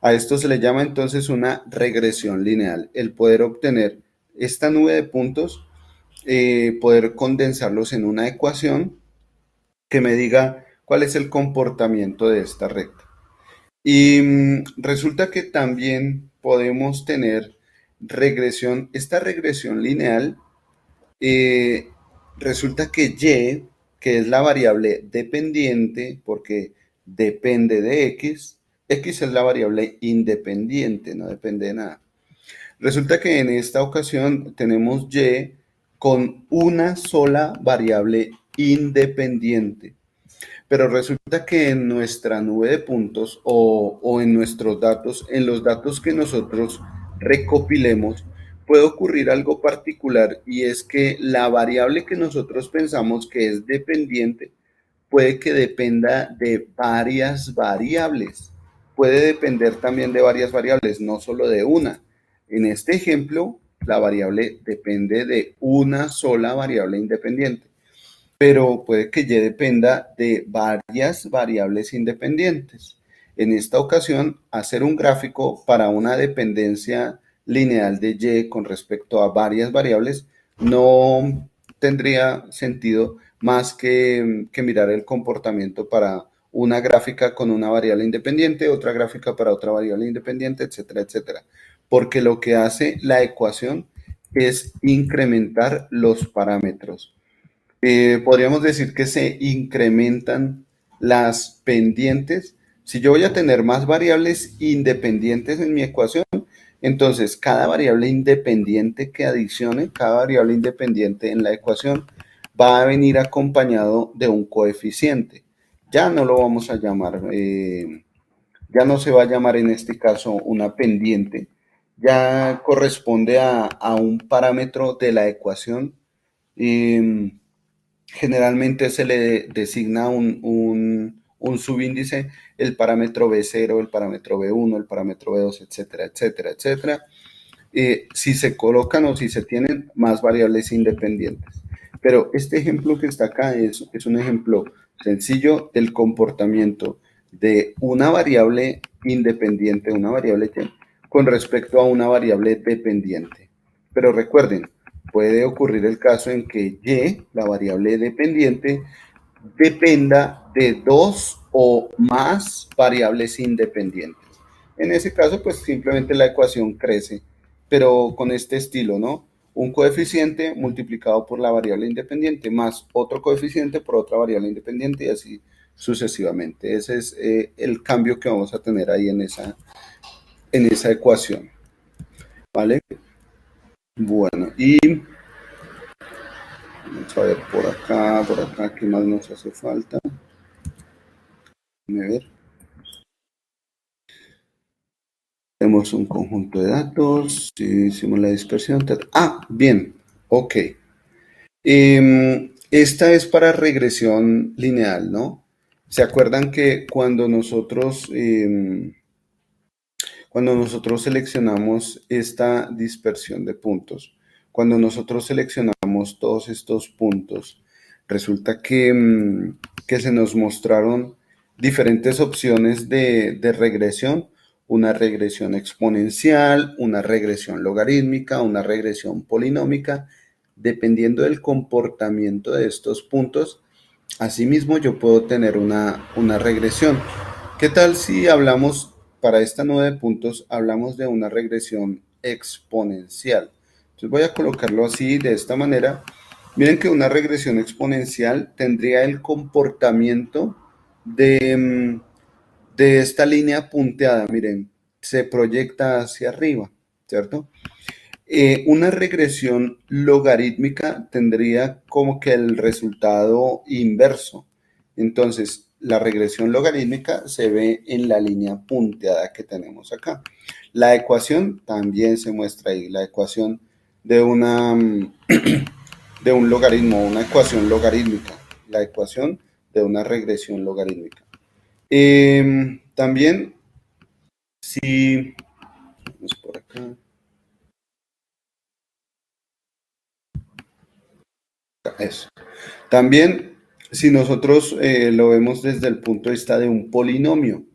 A esto se le llama entonces una regresión lineal, el poder obtener esta nube de puntos, poder condensarlos en una ecuación que me diga cuál es el comportamiento de esta recta. Y resulta que también podemos tener regresión, esta regresión lineal, eh, resulta que y, que es la variable dependiente, porque depende de x es la variable independiente, no depende de nada. Resulta que en esta ocasión tenemos y con una sola variable independiente. Pero resulta que en nuestra nube de puntos o en nuestros datos, en los datos que nosotros recopilemos, puede ocurrir algo particular y es que la variable que nosotros pensamos que es dependiente puede que dependa de varias variables. Puede depender también de varias variables, no solo de una. En este ejemplo, la variable depende de una sola variable independiente, pero puede que y dependa de varias variables independientes. En esta ocasión, hacer un gráfico para una dependencia lineal de y con respecto a varias variables no tendría sentido más que mirar el comportamiento para una gráfica con una variable independiente, otra gráfica para otra variable independiente, etcétera, etcétera. Porque lo que hace la ecuación es incrementar los parámetros. Podríamos decir que se incrementan las pendientes. Si yo voy a tener más variables independientes en mi ecuación, entonces cada variable independiente que adicione, cada variable independiente en la ecuación va a venir acompañado de un coeficiente. Ya no lo vamos a llamar, ya no se va a llamar en este caso una pendiente, ya corresponde a un parámetro de la ecuación. eh, Generalmente se le designa un subíndice, el parámetro B0, el parámetro B1, el parámetro B2, etcétera, etcétera, etcétera. Si se colocan o si se tienen más variables independientes. Pero este ejemplo que está acá es un ejemplo sencillo del comportamiento de una variable independiente, una variable y, con respecto a una variable dependiente. Pero recuerden, puede ocurrir el caso en que y, la variable dependiente, dependa de dos o más variables independientes. En ese caso, pues simplemente la ecuación crece, pero con este estilo, ¿no? Un coeficiente multiplicado por la variable independiente más otro coeficiente por otra variable independiente y así sucesivamente. Ese es el cambio que vamos a tener ahí en esa ecuación, ¿vale? Bueno, y vamos a ver por acá, ¿qué más nos hace falta? A ver. Tenemos un conjunto de datos, si hicimos la dispersión. Bien, ok. Esta es para regresión lineal, ¿no? ¿Se acuerdan que cuando nosotros seleccionamos esta dispersión de puntos, cuando nosotros seleccionamos todos estos puntos, resulta que se nos mostraron diferentes opciones de regresión, una regresión exponencial, una regresión logarítmica, una regresión polinómica, dependiendo del comportamiento de estos puntos. Asimismo, yo puedo tener una regresión. ¿Qué tal si hablamos, para esta nube de puntos, hablamos de una regresión exponencial? Entonces voy a colocarlo así, de esta manera. Miren que una regresión exponencial tendría el comportamiento de esta línea punteada. Miren, se proyecta hacia arriba, ¿cierto? Una regresión logarítmica tendría como que el resultado inverso. Entonces, la regresión logarítmica se ve en la línea punteada que tenemos acá. La ecuación también se muestra ahí, la ecuación de de un logaritmo, una ecuación logarítmica, la ecuación de una regresión logarítmica. También, si vamos por acá, eso. También, si nosotros lo vemos desde el punto de vista de un polinomio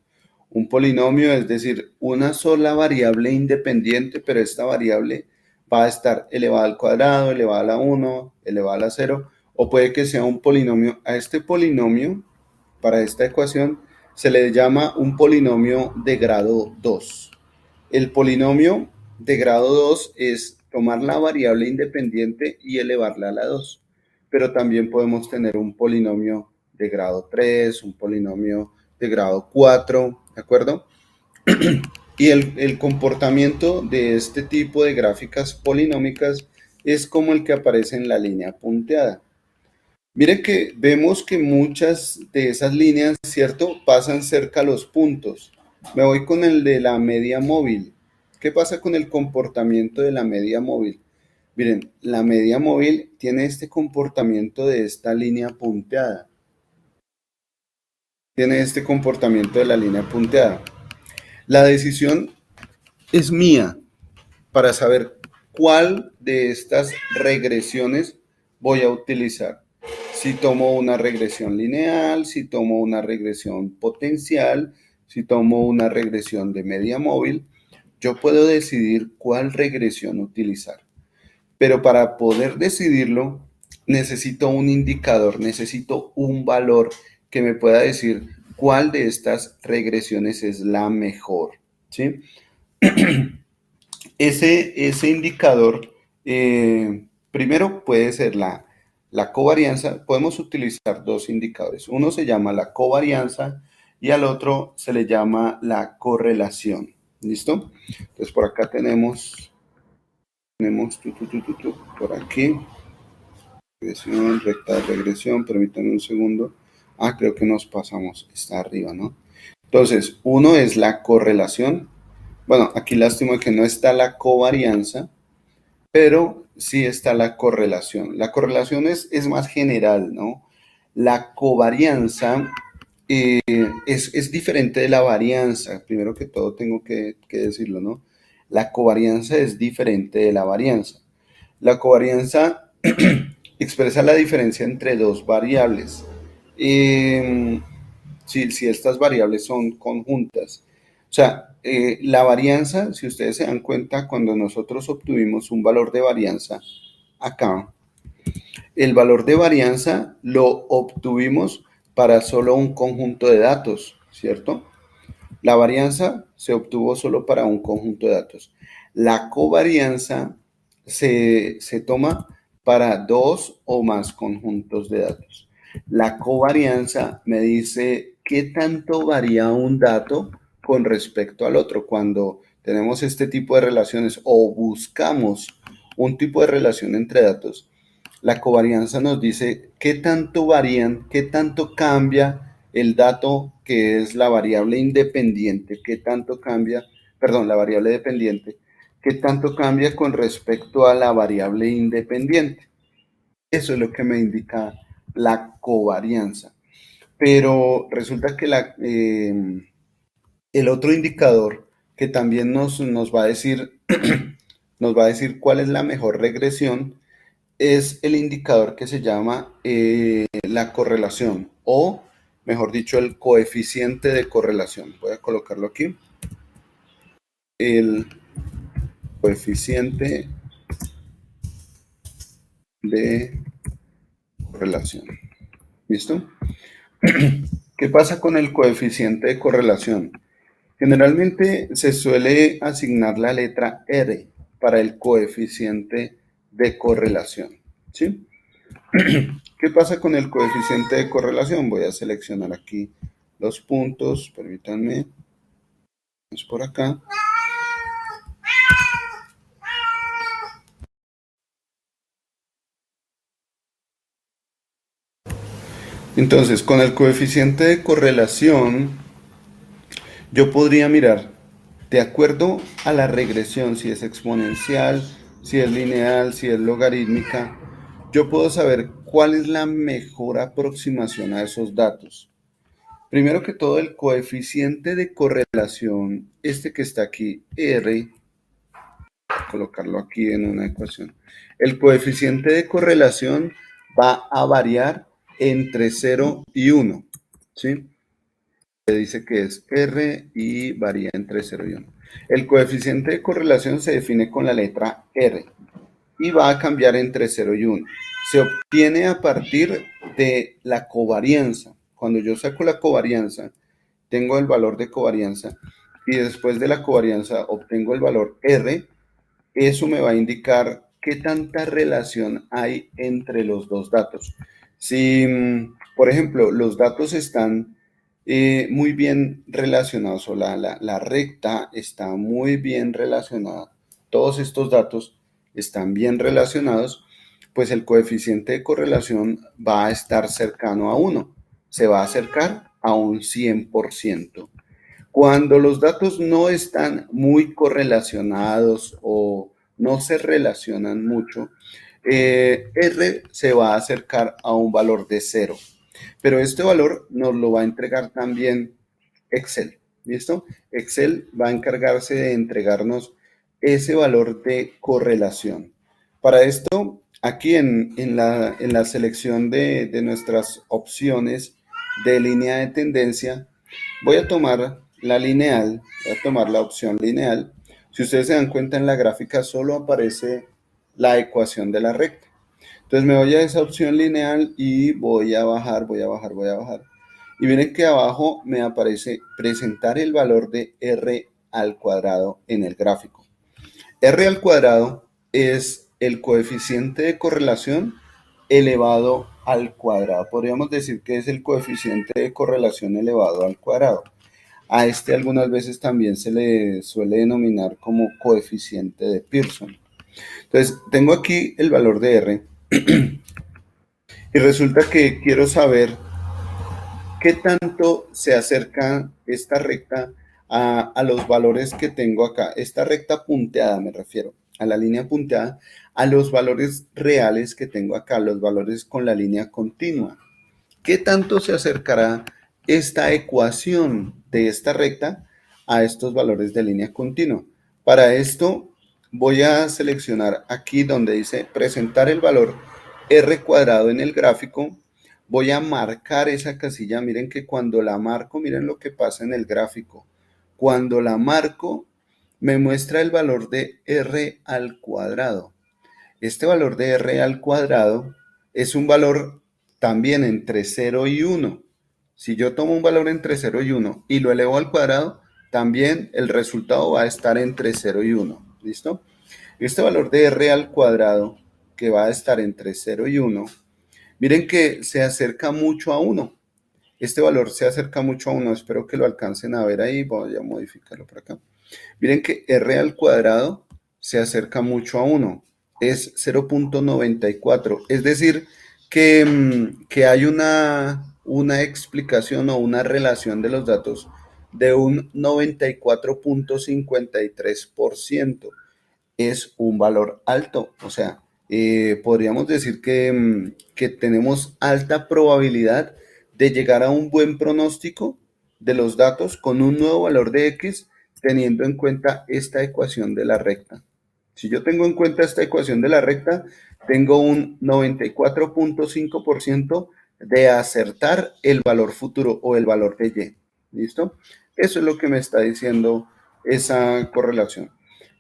es decir, una sola variable independiente, pero esta variable va a estar elevada al cuadrado, elevada a la 1, elevada a la 0, o puede que sea un polinomio. A este polinomio, para esta ecuación, se le llama un polinomio de grado 2. El polinomio de grado 2 es tomar la variable independiente y elevarla a la 2. Pero también podemos tener un polinomio de grado 3, un polinomio de grado 4, ¿de acuerdo? Y el comportamiento de este tipo de gráficas polinómicas es como el que aparece en la línea punteada. Mire que vemos que muchas de esas líneas, ¿cierto?, pasan cerca a los puntos. Me voy con el de la media móvil. ¿Qué pasa con el comportamiento de la media móvil? Miren, la media móvil tiene este comportamiento de esta línea punteada. Tiene este comportamiento de la línea punteada. La decisión es mía para saber cuál de estas regresiones voy a utilizar. Si tomo una regresión lineal, si tomo una regresión potencial, si tomo una regresión de media móvil, yo puedo decidir cuál regresión utilizar. Pero para poder decidirlo, necesito un indicador, necesito un valor que me pueda decir cuál de estas regresiones es la mejor, ¿sí? Ese indicador, primero puede ser la covarianza. Podemos utilizar dos indicadores. Uno se llama la covarianza y al otro se le llama la correlación. ¿Listo? Entonces por acá tenemos por aquí, regresión, recta de regresión, permítanme un segundo. Creo que nos pasamos, está arriba, ¿no? Entonces, uno es la correlación. Bueno, aquí lástima que no está la covarianza, pero sí está la correlación. La correlación es más general, ¿no? La covarianza es diferente de la varianza. Primero que todo tengo que decirlo, ¿no? La covarianza es diferente de la varianza. La covarianza expresa la diferencia entre dos variables. Si estas variables son conjuntas. O sea, la varianza, si ustedes se dan cuenta, cuando nosotros obtuvimos un valor de varianza acá, el valor de varianza lo obtuvimos para solo un conjunto de datos, ¿cierto? La varianza se obtuvo solo para un conjunto de datos. La covarianza se toma para dos o más conjuntos de datos. La covarianza me dice qué tanto varía un dato con respecto al otro. Cuando tenemos este tipo de relaciones o buscamos un tipo de relación entre datos, la covarianza nos dice qué tanto varían, qué tanto cambia el dato que es la variable independiente, qué tanto cambia, perdón, la variable dependiente, qué tanto cambia con respecto a la variable independiente. Eso es lo que me indica la covarianza. Pero resulta que el otro indicador que también nos va a decir, nos va a decir cuál es la mejor regresión es el indicador que se llama la correlación o, mejor dicho, el coeficiente de correlación. Voy a colocarlo aquí. El coeficiente de correlación. ¿Listo? ¿Qué pasa con el coeficiente de correlación? Generalmente se suele asignar la letra R para el coeficiente de correlación. ¿Sí? ¿Qué pasa con el coeficiente de correlación? Voy a seleccionar aquí los puntos, permítanme, es por acá. Entonces, con el coeficiente de correlación, yo podría mirar, de acuerdo a la regresión, si es exponencial, si es lineal, si es logarítmica, yo puedo saber cuál es la mejor aproximación a esos datos. Primero que todo, el coeficiente de correlación, este que está aquí, R, colocarlo aquí en una ecuación. El coeficiente de correlación va a variar entre 0 y 1, ¿sí? Se dice que es R y varía entre 0 y 1. El coeficiente de correlación se define con la letra R y va a cambiar entre 0 y 1. Se obtiene a partir de la covarianza. Cuando yo saco la covarianza, tengo el valor de covarianza y después de la covarianza obtengo el valor R. Eso me va a indicar qué tanta relación hay entre los dos datos. Si, por ejemplo, los datos están muy bien relacionados o la recta está muy bien relacionada, todos estos datos están bien relacionados, pues el coeficiente de correlación va a estar cercano a 1, se va a acercar a un 100%. Cuando los datos no están muy correlacionados o no se relacionan mucho, R se va a acercar a un valor de 0. Pero este valor nos lo va a entregar también Excel. ¿Listo? Excel va a encargarse de entregarnos ese valor de correlación. Para esto, aquí en la selección de nuestras opciones de línea de tendencia, voy a tomar la lineal, voy a tomar la opción lineal. Si ustedes se dan cuenta en la gráfica solo aparece la ecuación de la recta. Entonces me voy a esa opción lineal y voy a bajar, voy a bajar, voy a bajar. Y miren que abajo me aparece presentar el valor de R al cuadrado en el gráfico. R al cuadrado es el coeficiente de correlación elevado al cuadrado. Podríamos decir que es el coeficiente de correlación elevado al cuadrado. A este algunas veces también se le suele denominar como coeficiente de Pearson. Entonces, tengo aquí el valor de R y resulta que quiero saber qué tanto se acerca esta recta a los valores que tengo acá. Esta recta punteada, me refiero, a la línea punteada, a los valores reales que tengo acá, los valores con la línea continua. ¿Qué tanto se acercará esta ecuación de esta recta a estos valores de línea continua? Para esto voy a seleccionar aquí donde dice presentar el valor R cuadrado en el gráfico. Voy a marcar esa casilla. Miren que cuando la marco, miren lo que pasa en el gráfico. Cuando la marco, me muestra el valor de R al cuadrado. Este valor de R al cuadrado es un valor también entre 0 y 1. Si yo tomo un valor entre 0 y 1 y lo elevo al cuadrado, también el resultado va a estar entre 0 y 1. ¿Listo? Este valor de R al cuadrado, que va a estar entre 0 y 1, miren que se acerca mucho a 1. Este valor se acerca mucho a 1. Espero que lo alcancen a ver ahí. Voy a modificarlo por acá. Miren que R al cuadrado se acerca mucho a 1. es 0.94. Es decir, que hay una explicación o una relación de los datos de un 94.53%. Es un valor alto. O sea, podríamos decir que tenemos alta probabilidad de llegar a un buen pronóstico de los datos con un nuevo valor de X teniendo en cuenta esta ecuación de la recta. Si yo tengo en cuenta esta ecuación de la recta, tengo un 94.5% de acertar el valor futuro o el valor de Y. ¿Listo? Eso es lo que me está diciendo esa correlación.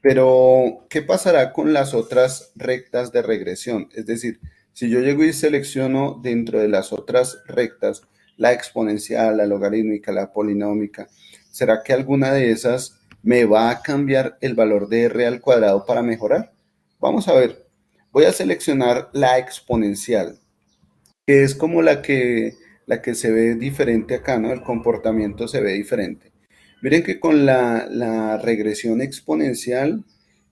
Pero, ¿qué pasará con las otras rectas de regresión? Es decir, si yo llego y selecciono dentro de las otras rectas la exponencial, la logarítmica, la polinómica, ¿será que alguna de esas me va a cambiar el valor de r al cuadrado para mejorar? Vamos a ver. Voy a seleccionar la exponencial, que es como la que se ve diferente acá, ¿no? El comportamiento se ve diferente. Miren que con la regresión exponencial,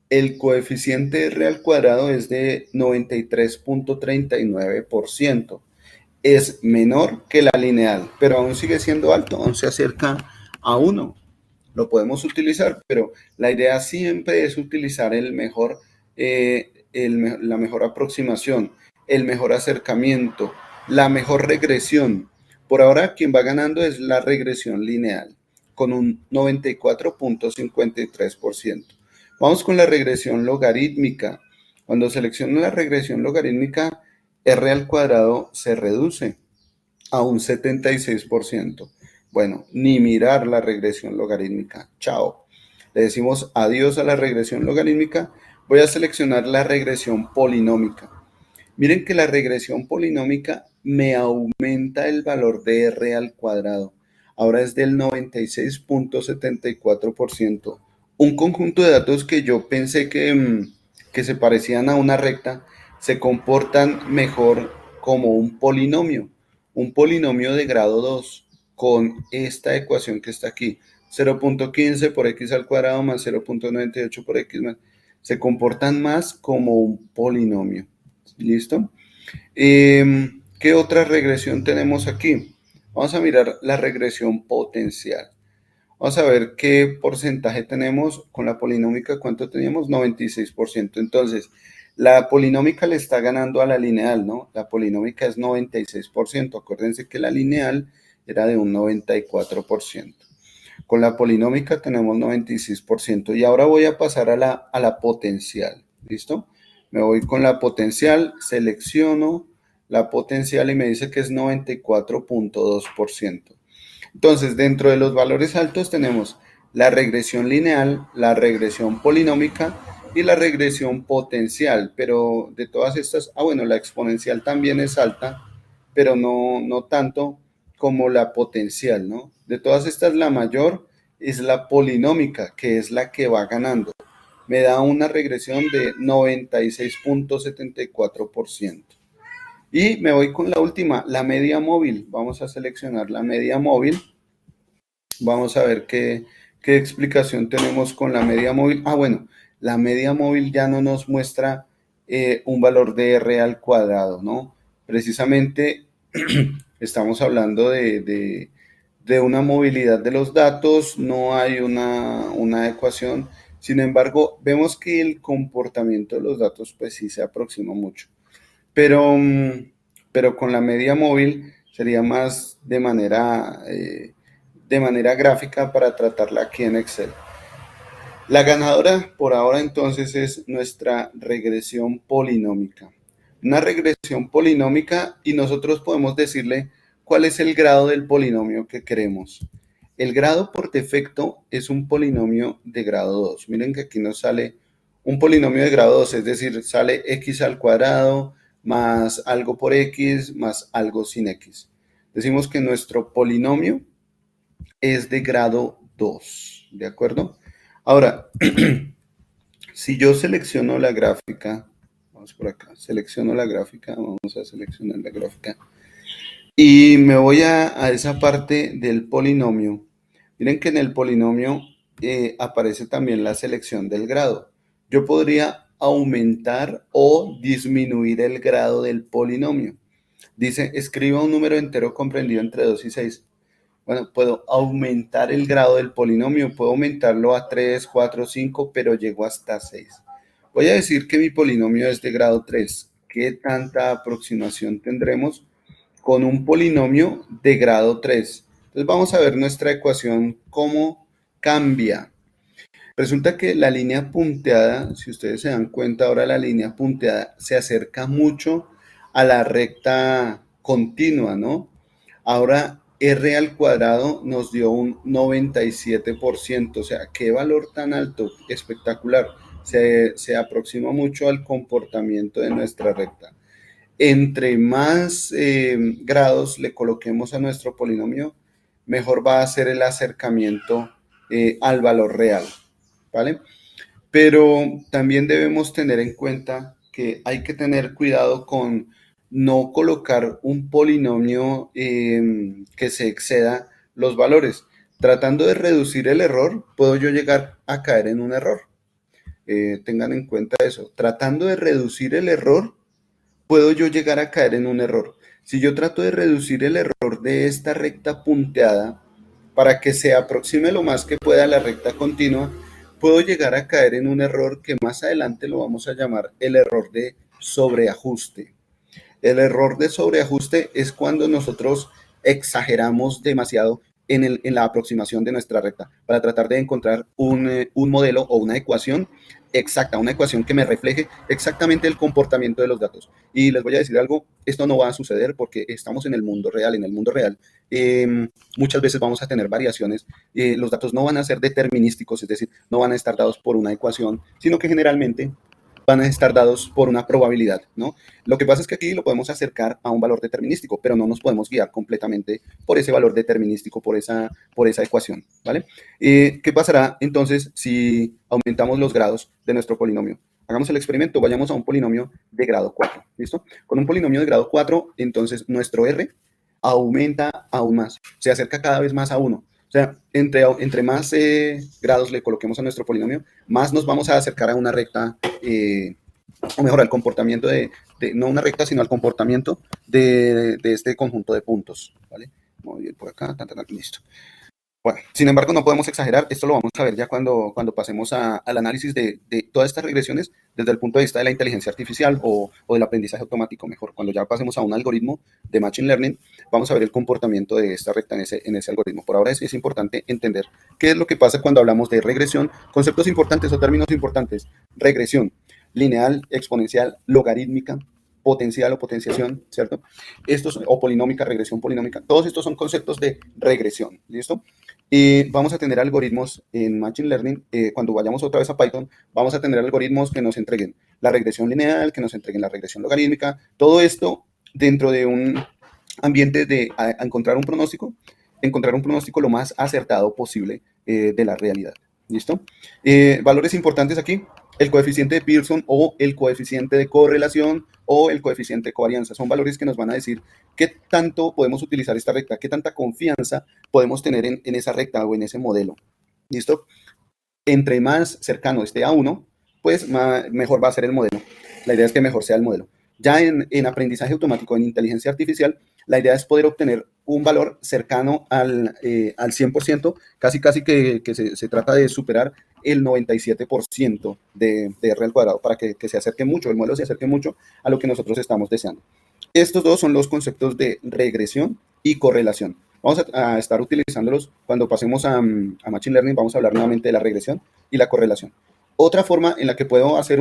el coeficiente r al cuadrado es de 93.39%. Es menor que la lineal, pero aún sigue siendo alto, aún se acerca a 1. Lo podemos utilizar, pero la idea siempre es utilizar la mejor aproximación, el mejor acercamiento, la mejor regresión. Por ahora, quien va ganando es la regresión lineal, con un 94.53%. Vamos con la regresión logarítmica. Cuando selecciono la regresión logarítmica, r al cuadrado se reduce a un 76%. Bueno, ni mirar la regresión logarítmica. Chao. Le decimos adiós a la regresión logarítmica. Voy a seleccionar la regresión polinómica. Miren que la regresión polinómica me aumenta el valor de r al cuadrado. Ahora es del 96.74%. Un conjunto de datos que yo pensé que se parecían a una recta se comportan mejor como un polinomio de grado 2 con esta ecuación que está aquí. 0.15 por x al cuadrado más 0.98 por x más. Se comportan más como un polinomio. ¿Listo? ¿Qué otra regresión tenemos aquí? Vamos a mirar la regresión potencial. Vamos a ver qué porcentaje tenemos con la polinómica. ¿Cuánto teníamos? 96%. Entonces, la polinómica le está ganando a la lineal, ¿no? La polinómica es 96%. Acuérdense que la lineal era de un 94%. Con la polinómica tenemos 96%. Y ahora voy a pasar a la potencial. ¿Listo? Me voy con la potencial, selecciono la potencial y me dice que es 94.2%. Entonces, dentro de los valores altos tenemos la regresión lineal, la regresión polinómica y la regresión potencial. Pero de todas estas, bueno, la exponencial también es alta, pero no tanto como la potencial, ¿no? De todas estas, la mayor es la polinómica, que es la que va ganando. Me da una regresión de 96.74%. Y me voy con la última, la media móvil. Vamos a seleccionar la media móvil. Vamos a ver qué explicación tenemos con la media móvil. Bueno, la media móvil ya no nos muestra un valor de r al cuadrado, ¿no? Precisamente estamos hablando de una movilidad de los datos, no hay una ecuación. Sin embargo, vemos que el comportamiento de los datos pues sí se aproxima mucho. Pero con la media móvil sería más de manera gráfica para tratarla aquí en Excel. La ganadora por ahora entonces es nuestra regresión polinómica. Una regresión polinómica y nosotros podemos decirle cuál es el grado del polinomio que queremos. El grado por defecto es un polinomio de grado 2. Miren que aquí nos sale un polinomio de grado 2, es decir, sale x al cuadrado más algo por x más algo sin x. Decimos que nuestro polinomio es de grado 2, ¿de acuerdo? Ahora, si yo selecciono la gráfica, vamos por acá, selecciono la gráfica, vamos a seleccionar la gráfica, y me voy a esa parte del polinomio. Miren que en el polinomio aparece también la selección del grado. Yo podría aumentar o disminuir el grado del polinomio. Dice, escriba un número entero comprendido entre 2 y 6. Bueno, puedo aumentar el grado del polinomio, puedo aumentarlo a 3, 4, 5, pero llego hasta 6. Voy a decir que mi polinomio es de grado 3. ¿Qué tanta aproximación tendremos con un polinomio de grado 3? Entonces vamos a ver nuestra ecuación cómo cambia. Resulta que la línea punteada, si ustedes se dan cuenta ahora, la línea punteada se acerca mucho a la recta continua, ¿no? Ahora R al cuadrado nos dio un 97%, o sea, qué valor tan alto, espectacular. Se aproxima mucho al comportamiento de nuestra recta. Entre más grados le coloquemos a nuestro polinomio, mejor va a ser el acercamiento al valor real, ¿vale? Pero también debemos tener en cuenta que hay que tener cuidado con no colocar un polinomio que se exceda los valores. Tratando de reducir el error, puedo yo llegar a caer en un error. Tengan en cuenta eso. Tratando de reducir el error, puedo yo llegar a caer en un error. Si yo trato de reducir el error de esta recta punteada para que se aproxime lo más que pueda a la recta continua, puedo llegar a caer en un error que más adelante lo vamos a llamar el error de sobreajuste. El error de sobreajuste es cuando nosotros exageramos demasiado en la aproximación de nuestra recta para tratar de encontrar un modelo o una ecuación exacta, una ecuación que me refleje exactamente el comportamiento de los datos. Y les voy a decir algo, esto no va a suceder porque estamos en el mundo real. En el mundo real muchas veces vamos a tener variaciones. Los datos no van a ser determinísticos, es decir, no van a estar dados por una ecuación, sino que generalmente van a estar dados por una probabilidad, ¿no? Lo que pasa es que aquí lo podemos acercar a un valor determinístico, pero no nos podemos guiar completamente por ese valor determinístico, por esa ecuación, ¿vale? ¿Qué pasará entonces si aumentamos los grados de nuestro polinomio? Hagamos el experimento, vayamos a un polinomio de grado 4, ¿listo? Con un polinomio de grado 4, entonces nuestro R aumenta aún más, se acerca cada vez más a 1. O sea, entre más grados le coloquemos a nuestro polinomio, más nos vamos a acercar a una recta, o mejor, al comportamiento no una recta, sino al comportamiento de este conjunto de puntos, ¿vale? Vamos a ir por acá, listo. Bueno, sin embargo, no podemos exagerar. Esto lo vamos a ver ya cuando pasemos al análisis de todas estas regresiones desde el punto de vista de la inteligencia artificial o del aprendizaje automático, mejor. Cuando ya pasemos a un algoritmo de Machine Learning, vamos a ver el comportamiento de esta recta en ese algoritmo. Por ahora es importante entender qué es lo que pasa cuando hablamos de regresión. Conceptos importantes o términos importantes. Regresión, lineal, exponencial, logarítmica, potencial o potenciación, ¿cierto? O polinómica, regresión polinómica. Todos estos son conceptos de regresión, ¿listo? Y vamos a tener algoritmos en Machine Learning, cuando vayamos otra vez a Python, vamos a tener algoritmos que nos entreguen la regresión lineal, que nos entreguen la regresión logarítmica, todo esto dentro de un ambiente de encontrar un pronóstico lo más acertado posible de la realidad. ¿Listo? Valores importantes aquí, el coeficiente de Pearson o el coeficiente de correlación o el coeficiente de covarianza. Son valores que nos van a decir qué tanto podemos utilizar esta recta, qué tanta confianza podemos tener en esa recta o en ese modelo. ¿Listo? Entre más cercano esté a 1, pues mejor va a ser el modelo. La idea es que mejor sea el modelo. Ya en aprendizaje automático, en inteligencia artificial, la idea es poder obtener un valor cercano al 100%, casi que se trata de superar el 97% de R al cuadrado para que se acerque mucho, el modelo se acerque mucho a lo que nosotros estamos deseando. Estos dos son los conceptos de regresión y correlación. Vamos a estar utilizándolos cuando pasemos a Machine Learning. Vamos a hablar nuevamente de la regresión y la correlación. Otra forma en la que puedo hacer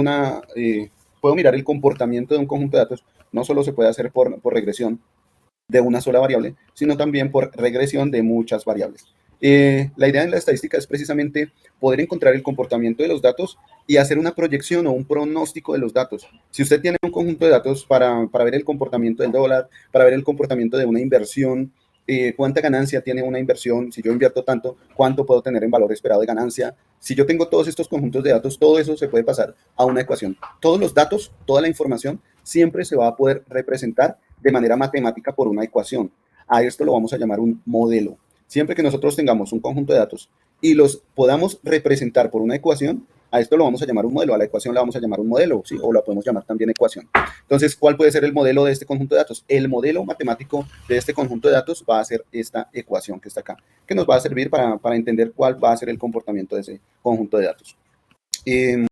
puedo mirar el comportamiento de un conjunto de datos, no solo se puede hacer por regresión de una sola variable, sino también por regresión de muchas variables. La idea en la estadística es precisamente poder encontrar el comportamiento de los datos y hacer una proyección o un pronóstico de los datos. Si usted tiene un conjunto de datos para ver el comportamiento del dólar, para ver el comportamiento de una inversión, cuánta ganancia tiene una inversión, si yo invierto tanto, cuánto puedo tener en valor esperado de ganancia. Si yo tengo todos estos conjuntos de datos, todo eso se puede pasar a una ecuación. Todos los datos, toda la información, siempre se va a poder representar de manera matemática por una ecuación. A esto lo vamos a llamar un modelo. Siempre que nosotros tengamos un conjunto de datos y los podamos representar por una ecuación, A esto lo vamos a llamar un modelo, a la ecuación la vamos a llamar un modelo, ¿sí? O la podemos llamar también ecuación. Entonces, ¿cuál puede ser el modelo de este conjunto de datos? El modelo matemático de este conjunto de datos va a ser esta ecuación que está acá, que nos va a servir para entender cuál va a ser el comportamiento de ese conjunto de datos.